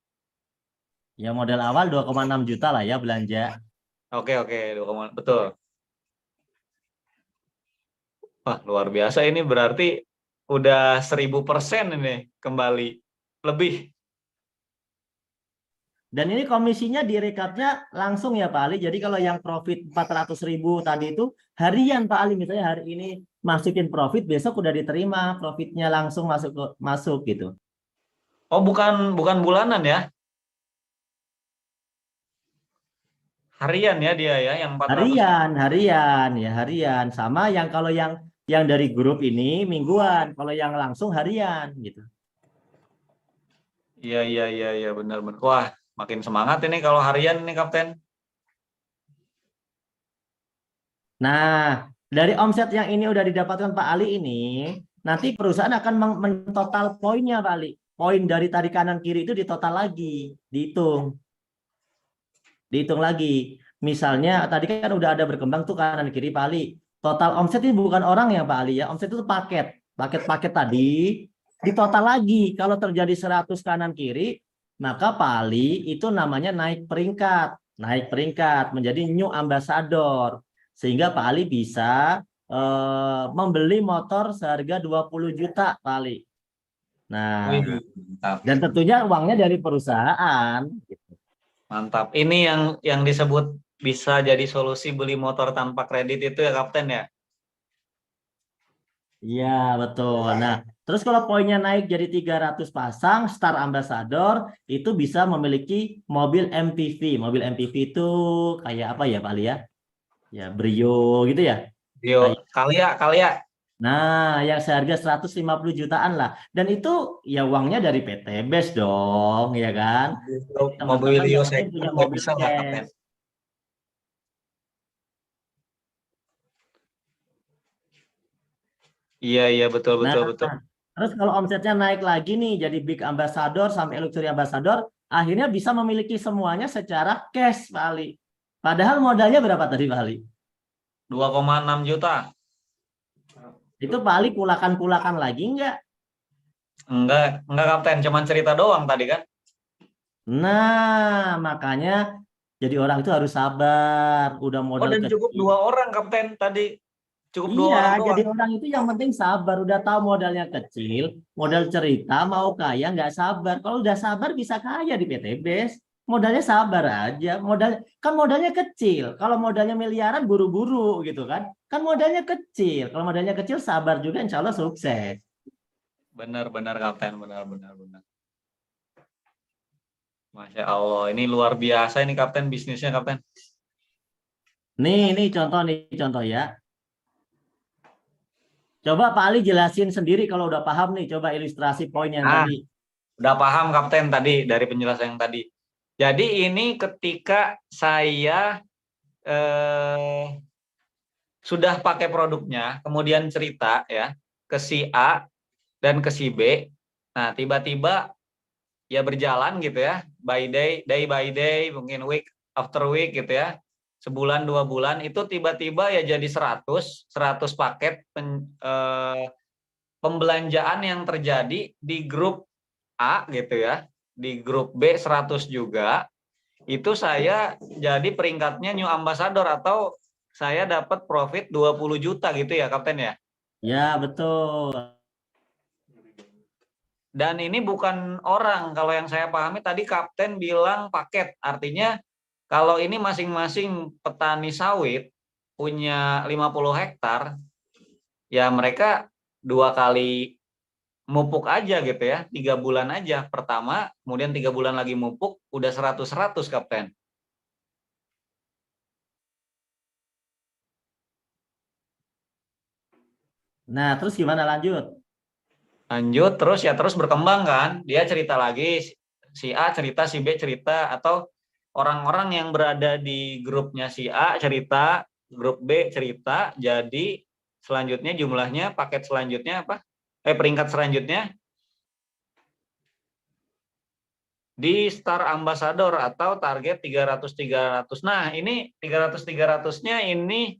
Ya modal awal 2,6 juta lah ya belanja. Oke, 2, betul. Wah, luar biasa ini berarti udah 1000% ini kembali lebih. Dan ini komisinya direkapnya langsung ya Pak Ali. Jadi kalau yang profit 400.000 tadi itu harian Pak Ali. Misalnya hari ini masukin profit, besok udah diterima profitnya langsung masuk gitu. Oh, bukan bulanan ya. Harian ya dia ya yang 400. Harian ya harian. Sama yang kalau yang dari grup ini mingguan. Kalau yang langsung harian gitu. Iya benar. Wah, makin semangat ini kalau harian nih Kapten. Nah, dari omset yang ini udah didapatkan Pak Ali ini, nanti perusahaan akan mentotal poinnya Pak Ali. Poin dari tadi kanan kiri itu ditotal lagi, dihitung. Dihitung lagi. Misalnya tadi kan udah ada berkembang tuh kanan kiri Pak Ali. Total omset ini bukan orang ya Pak Ali ya. Omset itu paket. Paket-paket tadi ditotal lagi. Kalau terjadi 100 kanan kiri, maka Pak Ali itu namanya naik peringkat. Naik peringkat menjadi new ambassador. Sehingga Pak Ali bisa membeli motor seharga 20 juta Pak Ali. Nah, Wih, mantap. dan tentunya uangnya dari perusahaan. Mantap. Ini yang disebut bisa jadi solusi beli motor tanpa kredit itu ya Kapten ya. Iya, betul. Nah, Terus kalau poinnya naik jadi 300 pasang, Star Ambassador itu bisa memiliki mobil MPV. Mobil MPV itu kayak apa ya Pak Ali ya? Ya Brio gitu ya. Kayak, Yo, Kalia. nah, yang seharga 150 jutaan lah. Dan itu ya uangnya dari PT BES dong, ya kan? Teman-teman Mobilio yang penting second punya nggak mobil bisa nggak Kapten? cash. Iya betul Nah, betul betul. terus kalau omsetnya naik lagi nih jadi big ambassador sampai luxury ambassador, akhirnya bisa memiliki semuanya secara cash, Pak Ali. Padahal modalnya berapa tadi, Pak Ali? 2,6 juta. Itu Pak Ali kulakan-kulakan lagi enggak? Enggak Kapten, cuman cerita doang tadi kan. Nah, makanya jadi orang itu harus sabar. Udah Oh, modal dan cukup kecil. 2 orang Kapten tadi. Cukup 2 Iya, orang jadi doang. orang itu yang penting sabar. Udah tahu modalnya kecil, modal cerita, mau kaya nggak sabar. Kalau udah sabar bisa kaya di PT BES. Modalnya sabar aja. Modalnya kecil. Kalau modalnya miliaran buru-buru gitu kan. Kan modalnya kecil. Kalau modalnya kecil sabar juga insya Allah sukses. Benar Kapten, benar. Masya Allah, ini luar biasa ini Kapten, bisnisnya Kapten. Ini contoh ya. Coba Pak Ali jelasin sendiri kalau udah paham nih. Coba ilustrasi poin yang Nah, tadi. udah paham Kapten tadi dari penjelasan yang tadi. Jadi ini ketika saya sudah pakai produknya, kemudian cerita ya ke si A dan ke si B. Nah, tiba-tiba ya berjalan gitu ya, day by day, mungkin week after week gitu ya. Sebulan 2 bulan itu tiba-tiba ya jadi 100 paket pembelanjaan yang terjadi di grup A gitu ya. Di grup B 100 juga. Itu saya jadi peringkatnya new ambassador atau saya dapat profit 20 juta gitu ya Kapten ya. Ya, betul. Dan ini bukan orang, kalau yang saya pahami tadi Kapten bilang paket. Artinya kalau ini masing-masing petani sawit punya 50 hektar, ya mereka 2 kali mupuk aja gitu ya, 3 bulan aja. Pertama, kemudian 3 bulan lagi mupuk, udah 100-100 Kapten. Nah, terus gimana lanjut? Lanjut terus berkembang kan, dia cerita lagi, si A cerita, si B cerita, atau orang-orang yang berada di grupnya si A cerita, grup B cerita, jadi selanjutnya jumlahnya paket selanjutnya apa? Peringkat selanjutnya di Star Ambassador atau target 300-300. Nah, ini 300-300-nya ini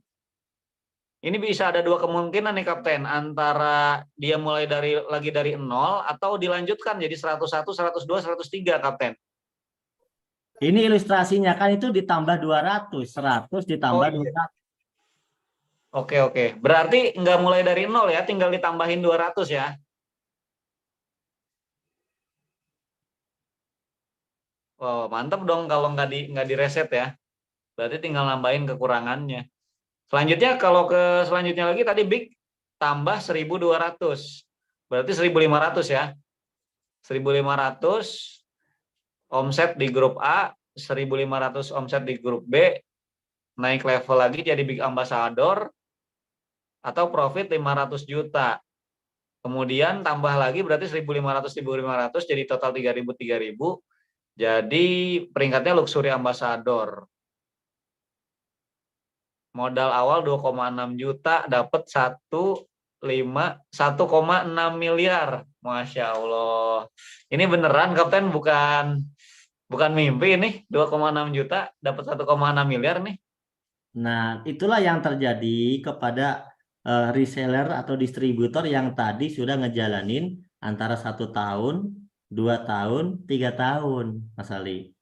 bisa ada 2 kemungkinan nih Kapten, antara dia mulai lagi dari 0 atau dilanjutkan jadi 101, 102, 103 Kapten. Ini ilustrasinya kan itu ditambah 200, 100 Oh ditambah iya. 200. Oke. Berarti nggak mulai dari 0 ya, tinggal ditambahin 200 ya. Wow, mantap dong kalau nggak direset ya. Berarti tinggal nambahin kekurangannya. Selanjutnya kalau ke selanjutnya lagi tadi big tambah 1.200. Berarti 1.500 ya. 1.500 omset di grup A, 1.500 omset di grup B, naik level lagi jadi big ambassador atau profit 500 juta. Kemudian tambah lagi berarti 1.500 jadi total 3.000. Jadi peringkatnya luxury ambassador. Modal awal 2,6 juta dapat 1,6 miliar. Masya Allah. Ini beneran Kapten, bukan mimpi nih, 2,6 juta dapat 1,6 miliar nih. Nah, itulah yang terjadi kepada reseller atau distributor yang tadi sudah ngejalanin antara 1 tahun, 2 tahun, 3 tahun, Mas Ali.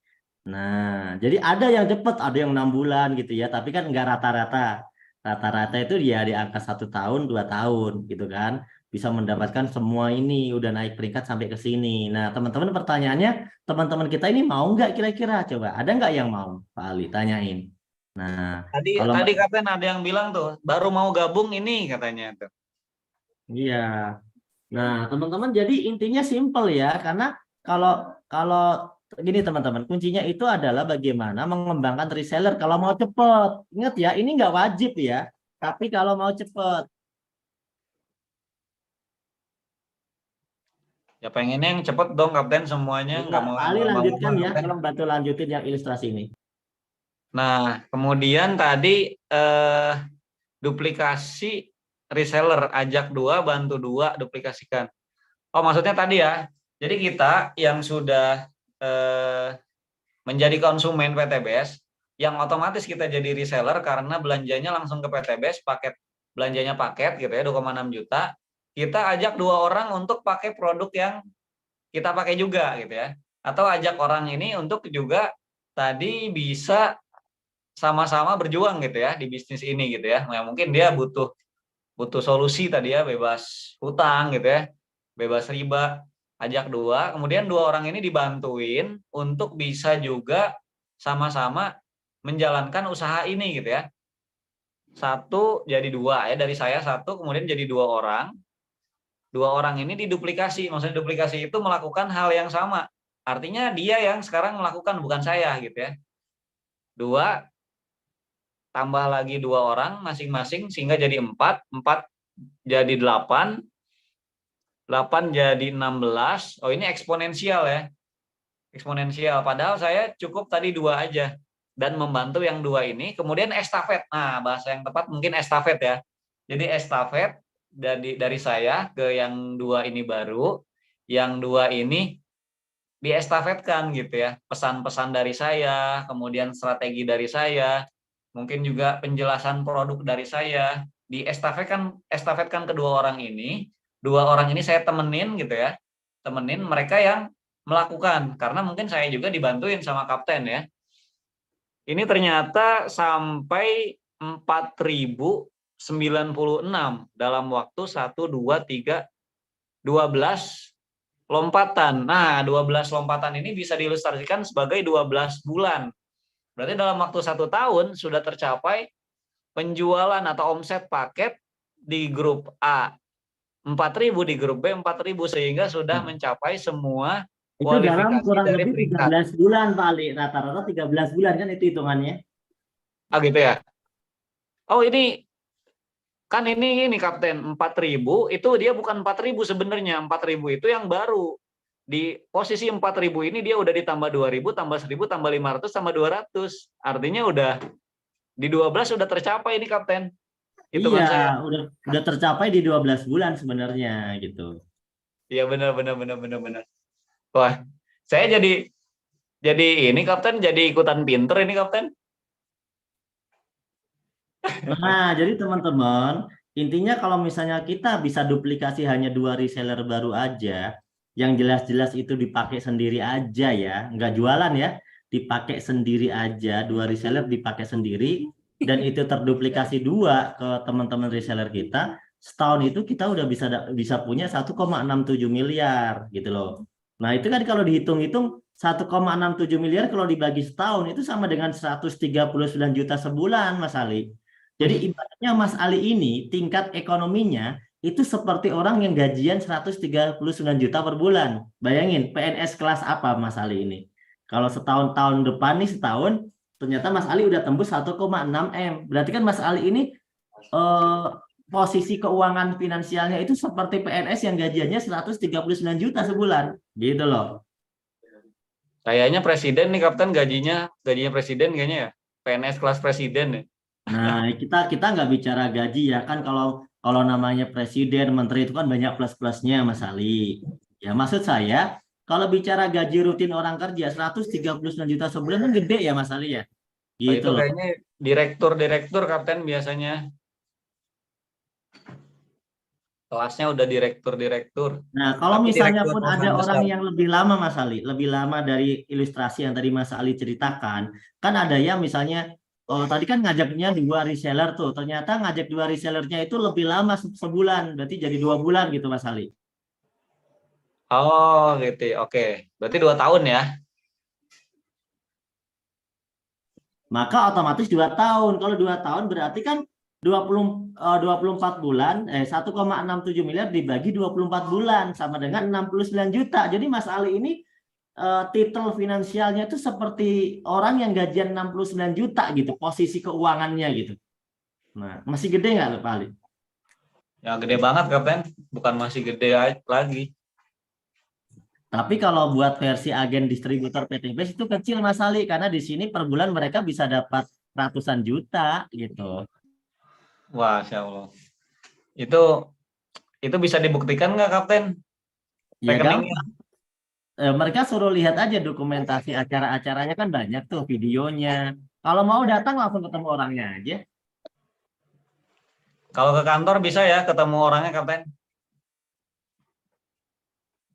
Nah, jadi ada yang cepat, ada yang 6 bulan gitu ya, tapi kan nggak rata-rata. Rata-rata itu dia di angka 1 tahun, 2 tahun gitu kan, bisa mendapatkan semua ini udah naik peringkat sampai ke sini. Nah, teman-teman pertanyaannya, teman-teman kita ini mau nggak kira-kira? Coba, ada nggak yang mau, Pak Ali? Tanyain. Nah, kalau Tadi Kapten ada yang bilang tuh, baru mau gabung ini katanya tuh. iya, Nah, teman-teman, jadi intinya simple ya, karena kalau kalau gini teman-teman, kuncinya itu adalah bagaimana mengembangkan reseller kalau mau cepet. Ingat ya, ini nggak wajib ya, tapi kalau mau cepet. Ya pengennya yang cepet dong Kapten semuanya, nggak Enggak, mau yang Ali lama-lama lanjutkan ya, Kapten. tolong bantu lanjutin yang ilustrasi ini. Nah, kemudian tadi duplikasi reseller, ajak 2, bantu 2, duplikasikan. Oh, maksudnya tadi ya. Jadi kita yang sudah menjadi konsumen PTBS, yang otomatis kita jadi reseller karena belanjanya langsung ke PTBS, belanjanya paket gitu ya, 2,6 juta. Kita ajak 2 orang untuk pakai produk yang kita pakai juga gitu ya. Atau ajak orang ini untuk juga tadi bisa sama-sama berjuang gitu ya di bisnis ini gitu ya. Nah, mungkin dia butuh solusi tadi ya, bebas hutang gitu ya, bebas riba, ajak 2, kemudian 2 orang ini dibantuin untuk bisa juga sama-sama menjalankan usaha ini gitu ya. 1 jadi 2 ya, dari saya 1 kemudian jadi 2 orang. 2 orang ini diduplikasi, maksudnya duplikasi itu melakukan hal yang sama. Artinya dia yang sekarang melakukan, bukan saya gitu ya. 2 tambah lagi 2 orang masing-masing sehingga jadi 4, 4 jadi 8, 8 jadi 16. Oh, ini eksponensial ya. Eksponensial. Padahal saya cukup tadi 2 aja. Dan membantu yang 2 ini. Kemudian estafet. Nah, bahasa yang tepat mungkin estafet ya. Jadi estafet dari saya ke yang 2 ini baru. Yang 2 ini diestafetkan gitu ya. Pesan-pesan dari saya, kemudian strategi dari saya, mungkin juga penjelasan produk dari saya. Estafetkan kedua orang ini. 2 orang ini saya temenin gitu ya. Temenin mereka yang melakukan, karena mungkin saya juga dibantuin sama kapten ya. Ini ternyata sampai 4.096 dalam waktu 1, 2, 3, 12 lompatan. Nah, 12 lompatan ini bisa diilustrasikan sebagai 12 bulan. Berarti dalam waktu 1 tahun sudah tercapai penjualan atau omset paket di grup A 4.000, di grup B 4.000, sehingga sudah mencapai semua Itu dalam kualifikasi kurang dari lebih peringkat. 13 bulan Pak Ali, rata-rata 13 bulan kan itu hitungannya. Ah gitu ya. Oh ini kan ini Kapten 4.000 itu dia bukan 4.000 sebenarnya. 4.000 itu yang baru. Di posisi 4.000 ini dia udah ditambah 2.000, tambah 1.000, tambah 500, tambah 200. Artinya udah di 12 sudah tercapai ini Kapten. Iya, Hitungan saya. udah tercapai di 12 bulan sebenarnya gitu. Iya benar benar benar benar benar. Wah, saya jadi ini Kapten, jadi ikutan pinter ini Kapten. Nah, jadi teman-teman, intinya kalau misalnya kita bisa duplikasi hanya 2 reseller baru aja, yang jelas-jelas itu dipakai sendiri aja ya, nggak jualan ya, dipakai sendiri aja, 2 reseller dipakai sendiri, dan itu terduplikasi 2 ke teman-teman reseller kita, setahun itu kita udah bisa punya 1,67 miliar gitu loh. Nah, itu kan kalau dihitung-hitung 1,67 miliar kalau dibagi setahun itu sama dengan 139 juta sebulan, Mas Ali. Jadi ibaratnya Mas Ali ini tingkat ekonominya itu seperti orang yang gajian 139 juta per bulan. Bayangin PNS kelas apa Mas Ali ini. Kalau tahun depan nih setahun ternyata Mas Ali udah tembus 1,6 M. Berarti kan Mas Ali ini eh, posisi keuangan finansialnya itu seperti PNS yang gajiannya 139 juta sebulan. Gitu loh. Kayaknya presiden nih Kapten, gajinya presiden kayaknya ya. PNS kelas presiden ya. Nah, kita nggak bicara gaji ya kan kalau kalau namanya presiden, menteri itu kan banyak plus-plusnya Mas Ali. Ya maksud saya kalau bicara gaji rutin orang kerja 139 juta sebulan kan gede ya Mas Ali ya. Oh, Gitu itu loh. kayaknya direktur Kapten biasanya. Kelasnya udah direktur. Nah, kalau Tapi misalnya direktur pun ada perusahaan orang besar. yang lebih lama Mas Ali, lebih lama dari ilustrasi yang tadi Mas Ali ceritakan, kan ada ya misalnya oh tadi kan ngajaknya 2 reseller tuh, ternyata ngajak 2 resellernya itu lebih lama sebulan, berarti jadi 2 bulan gitu Mas Ali. Oh gitu. Oke. Berarti 2 tahun ya. Maka otomatis 2 tahun. Kalau 2 tahun berarti kan 24 bulan, 1,67 miliar dibagi 24 bulan sama dengan 69 juta. Jadi Mas Ali ini titel finansialnya itu seperti orang yang gajian 69 juta gitu, posisi keuangannya gitu. Nah, masih gede nggak Pak Ali? Ya gede banget Kapten, bukan masih gede lagi. Tapi kalau buat versi agen distributor PT BES itu kecil Mas Ali, karena di sini per bulan mereka bisa dapat ratusan juta gitu. Wah, Masya Allah. Itu bisa dibuktikan nggak Kapten? Ya kan? Rekeningnya. Mereka suruh lihat aja dokumentasi acara-acaranya kan banyak tuh videonya. Kalau mau datang langsung ketemu orangnya aja. Kalau ke kantor bisa ya ketemu orangnya Kapten?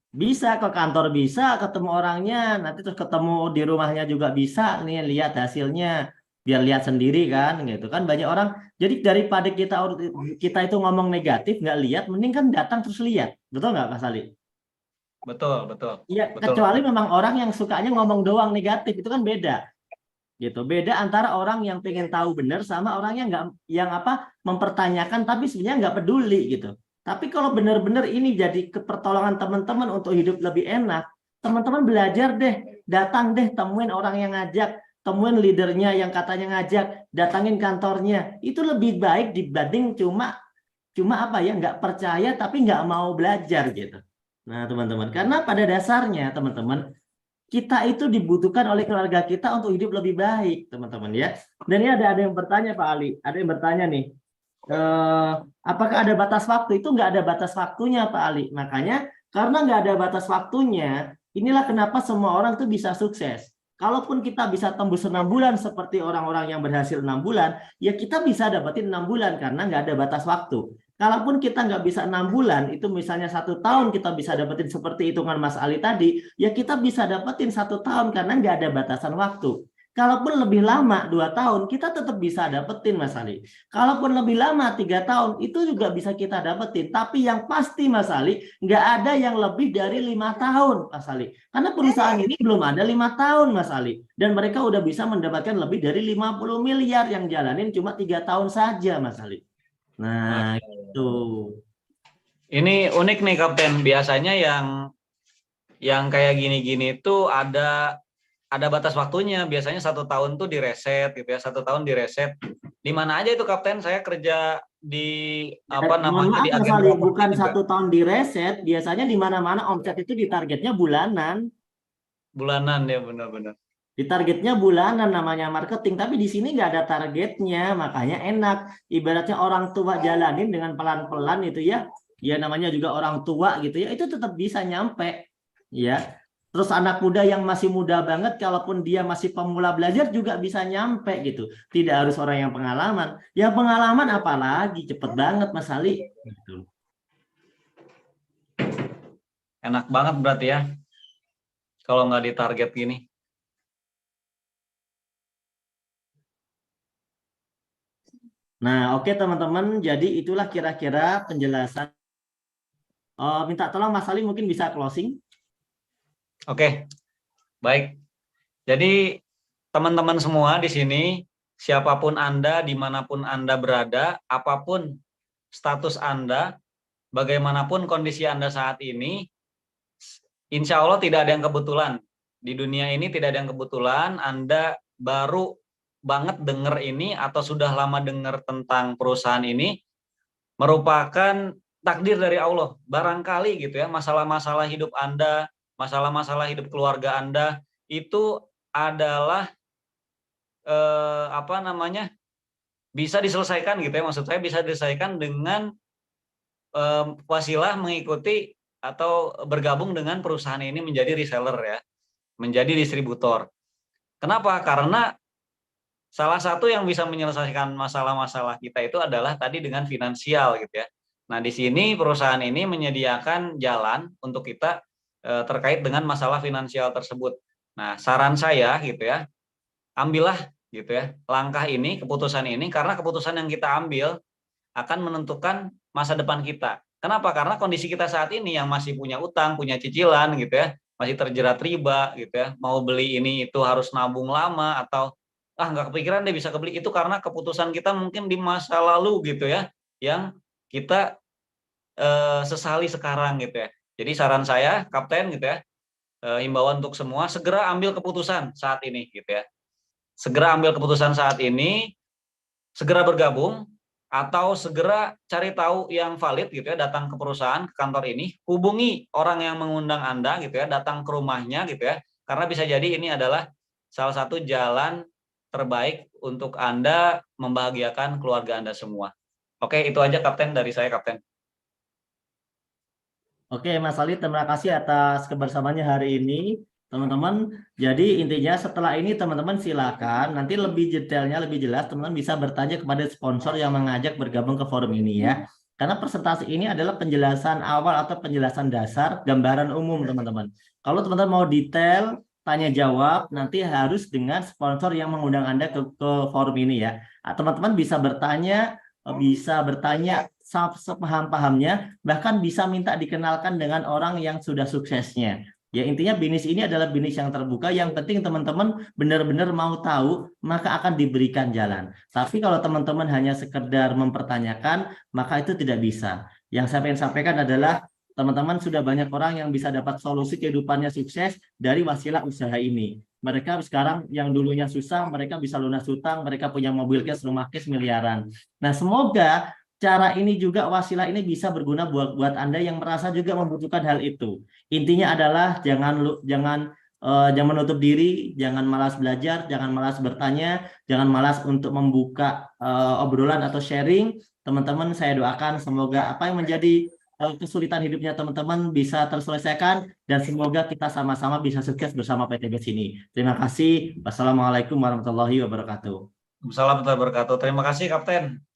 Bisa ke kantor, bisa ketemu orangnya, nanti terus ketemu di rumahnya juga bisa nih, lihat hasilnya biar lihat sendiri kan gitu kan. Banyak orang, jadi daripada kita itu ngomong negatif nggak lihat, mending kan datang terus lihat. Betul nggak Mas Ali? Betul, betul. Iya, Betul. kecuali memang orang yang sukanya ngomong doang negatif, itu kan beda gitu. Beda antara orang yang pengen tahu benar sama orang yang nggak, yang apa, mempertanyakan tapi sebenarnya nggak peduli gitu. Tapi kalau benar-benar ini jadi pertolongan teman-teman untuk hidup lebih enak, teman-teman belajar deh, datang deh, temuin orang yang ngajak, temuin leadernya yang katanya ngajak, datangin kantornya. Itu lebih baik dibanding cuma apa ya, nggak percaya tapi nggak mau belajar gitu. Nah teman-teman, karena pada dasarnya teman-teman, kita itu dibutuhkan oleh keluarga kita untuk hidup lebih baik, teman-teman ya. Dan ini ada yang bertanya Pak Ali, ada yang bertanya nih, apakah ada batas waktu? Itu nggak ada batas waktunya Pak Ali. Makanya karena nggak ada batas waktunya, inilah kenapa semua orang tuh bisa sukses. Kalaupun kita bisa tembus 6 bulan seperti orang-orang yang berhasil 6 bulan, ya kita bisa dapetin 6 bulan karena nggak ada batas waktu. Kalaupun kita nggak bisa 6 bulan, itu misalnya 1 tahun kita bisa dapetin seperti hitungan Mas Ali tadi, ya kita bisa dapetin 1 tahun karena nggak ada batasan waktu. Kalaupun lebih lama 2 tahun, kita tetap bisa dapetin Mas Ali. Kalaupun lebih lama 3 tahun, itu juga bisa kita dapetin. Tapi yang pasti Mas Ali, nggak ada yang lebih dari 5 tahun Mas Ali. Karena perusahaan ini belum ada 5 tahun Mas Ali. Dan mereka udah bisa mendapatkan lebih dari 50 miliar yang jalanin cuma 3 tahun saja Mas Ali. Nah, itu. Ini unik nih Kapten. Biasanya yang kayak gini-gini tuh ada batas waktunya. Biasanya 1 tahun tuh direset gitu ya. 1 tahun direset. Di mana aja itu Kapten? Saya kerja di apa namanya di agen properti bukan juga. 1 tahun direset. Biasanya di mana-mana omset itu ditargetnya bulanan. Bulanan ya, benar-benar. Ditargetnya bulanan, namanya marketing, tapi di sini nggak ada targetnya, makanya enak. Ibaratnya orang tua jalanin dengan pelan-pelan itu ya, ya namanya juga orang tua gitu ya, itu tetap bisa nyampe ya. Terus anak muda yang masih muda banget, kalaupun dia masih pemula belajar juga bisa nyampe gitu. Tidak harus orang yang pengalaman. Yang pengalaman apalagi cepet banget Mas Ali. Gitu. Enak banget berarti ya. Kalau nggak ditarget gini. Nah, oke teman-teman, jadi itulah kira-kira penjelasan. Minta tolong Mas Ali mungkin bisa closing. Oke, baik. Jadi teman-teman semua di sini, siapapun Anda, dimanapun Anda berada, apapun status Anda, bagaimanapun kondisi Anda saat ini, insya Allah tidak ada yang kebetulan. Di dunia ini tidak ada yang kebetulan. Anda baru banget dengar ini atau sudah lama dengar tentang perusahaan ini, merupakan takdir dari Allah. Barangkali gitu ya, masalah-masalah hidup Anda, masalah-masalah hidup keluarga Anda itu adalah bisa diselesaikan gitu ya. Maksud saya bisa diselesaikan dengan wasilah mengikuti atau bergabung dengan perusahaan ini menjadi reseller ya, menjadi distributor. Kenapa? Karena salah satu yang bisa menyelesaikan masalah-masalah kita itu adalah tadi dengan finansial gitu ya. Nah, di sini perusahaan ini menyediakan jalan untuk kita terkait dengan masalah finansial tersebut. Nah, saran saya gitu ya, ambillah gitu ya langkah ini, keputusan ini, karena keputusan yang kita ambil akan menentukan masa depan kita. Kenapa? Karena kondisi kita saat ini yang masih punya utang, punya cicilan gitu ya, masih terjerat riba gitu ya, mau beli ini itu harus nabung lama atau nggak kepikiran deh bisa kebeli, itu karena keputusan kita mungkin di masa lalu gitu ya, yang kita sesali sekarang gitu ya. Jadi saran saya, Kapten gitu ya, himbauan untuk semua, segera ambil keputusan saat ini gitu ya. Segera ambil keputusan saat ini, segera bergabung, atau segera cari tahu yang valid gitu ya, datang ke perusahaan, ke kantor ini, hubungi orang yang mengundang Anda gitu ya, datang ke rumahnya gitu ya, karena bisa jadi ini adalah salah satu jalan terbaik untuk Anda membahagiakan keluarga Anda semua. Oke, itu aja Kapten dari saya, Kapten. Oke, Mas Ali, terima kasih atas kebersamaannya hari ini, teman-teman. Jadi intinya setelah ini teman-teman silakan nanti lebih detailnya, lebih jelas teman-teman bisa bertanya kepada sponsor yang mengajak bergabung ke forum ini ya. Karena presentasi ini adalah penjelasan awal atau penjelasan dasar, gambaran umum teman-teman. Kalau teman-teman mau detail, tanya jawab, nanti harus dengan sponsor yang mengundang Anda ke forum ini ya. Teman-teman bisa bertanya sepaham-pahamnya, bahkan bisa minta dikenalkan dengan orang yang sudah suksesnya. Ya intinya bisnis ini adalah bisnis yang terbuka, yang penting teman-teman benar-benar mau tahu, maka akan diberikan jalan. Tapi kalau teman-teman hanya sekedar mempertanyakan, maka itu tidak bisa. Yang saya ingin sampaikan adalah teman-teman sudah banyak orang yang bisa dapat solusi kehidupannya sukses dari wasilah usaha ini. Mereka sekarang yang dulunya susah, mereka bisa lunas hutang, mereka punya mobil cash, rumah cash miliaran. Nah, semoga cara ini juga, wasilah ini bisa berguna buat Anda yang merasa juga membutuhkan hal itu. Intinya adalah jangan menutup diri, jangan malas belajar, jangan malas bertanya, jangan malas untuk membuka obrolan atau sharing. Teman-teman, saya doakan semoga apa yang menjadi kesulitan hidupnya teman-teman bisa terselesaikan, dan semoga kita sama-sama bisa sukses bersama PTB sini. Terima kasih. Wassalamualaikum warahmatullahi wabarakatuh. Assalamualaikum warahmatullahi wabarakatuh. Terima kasih Kapten.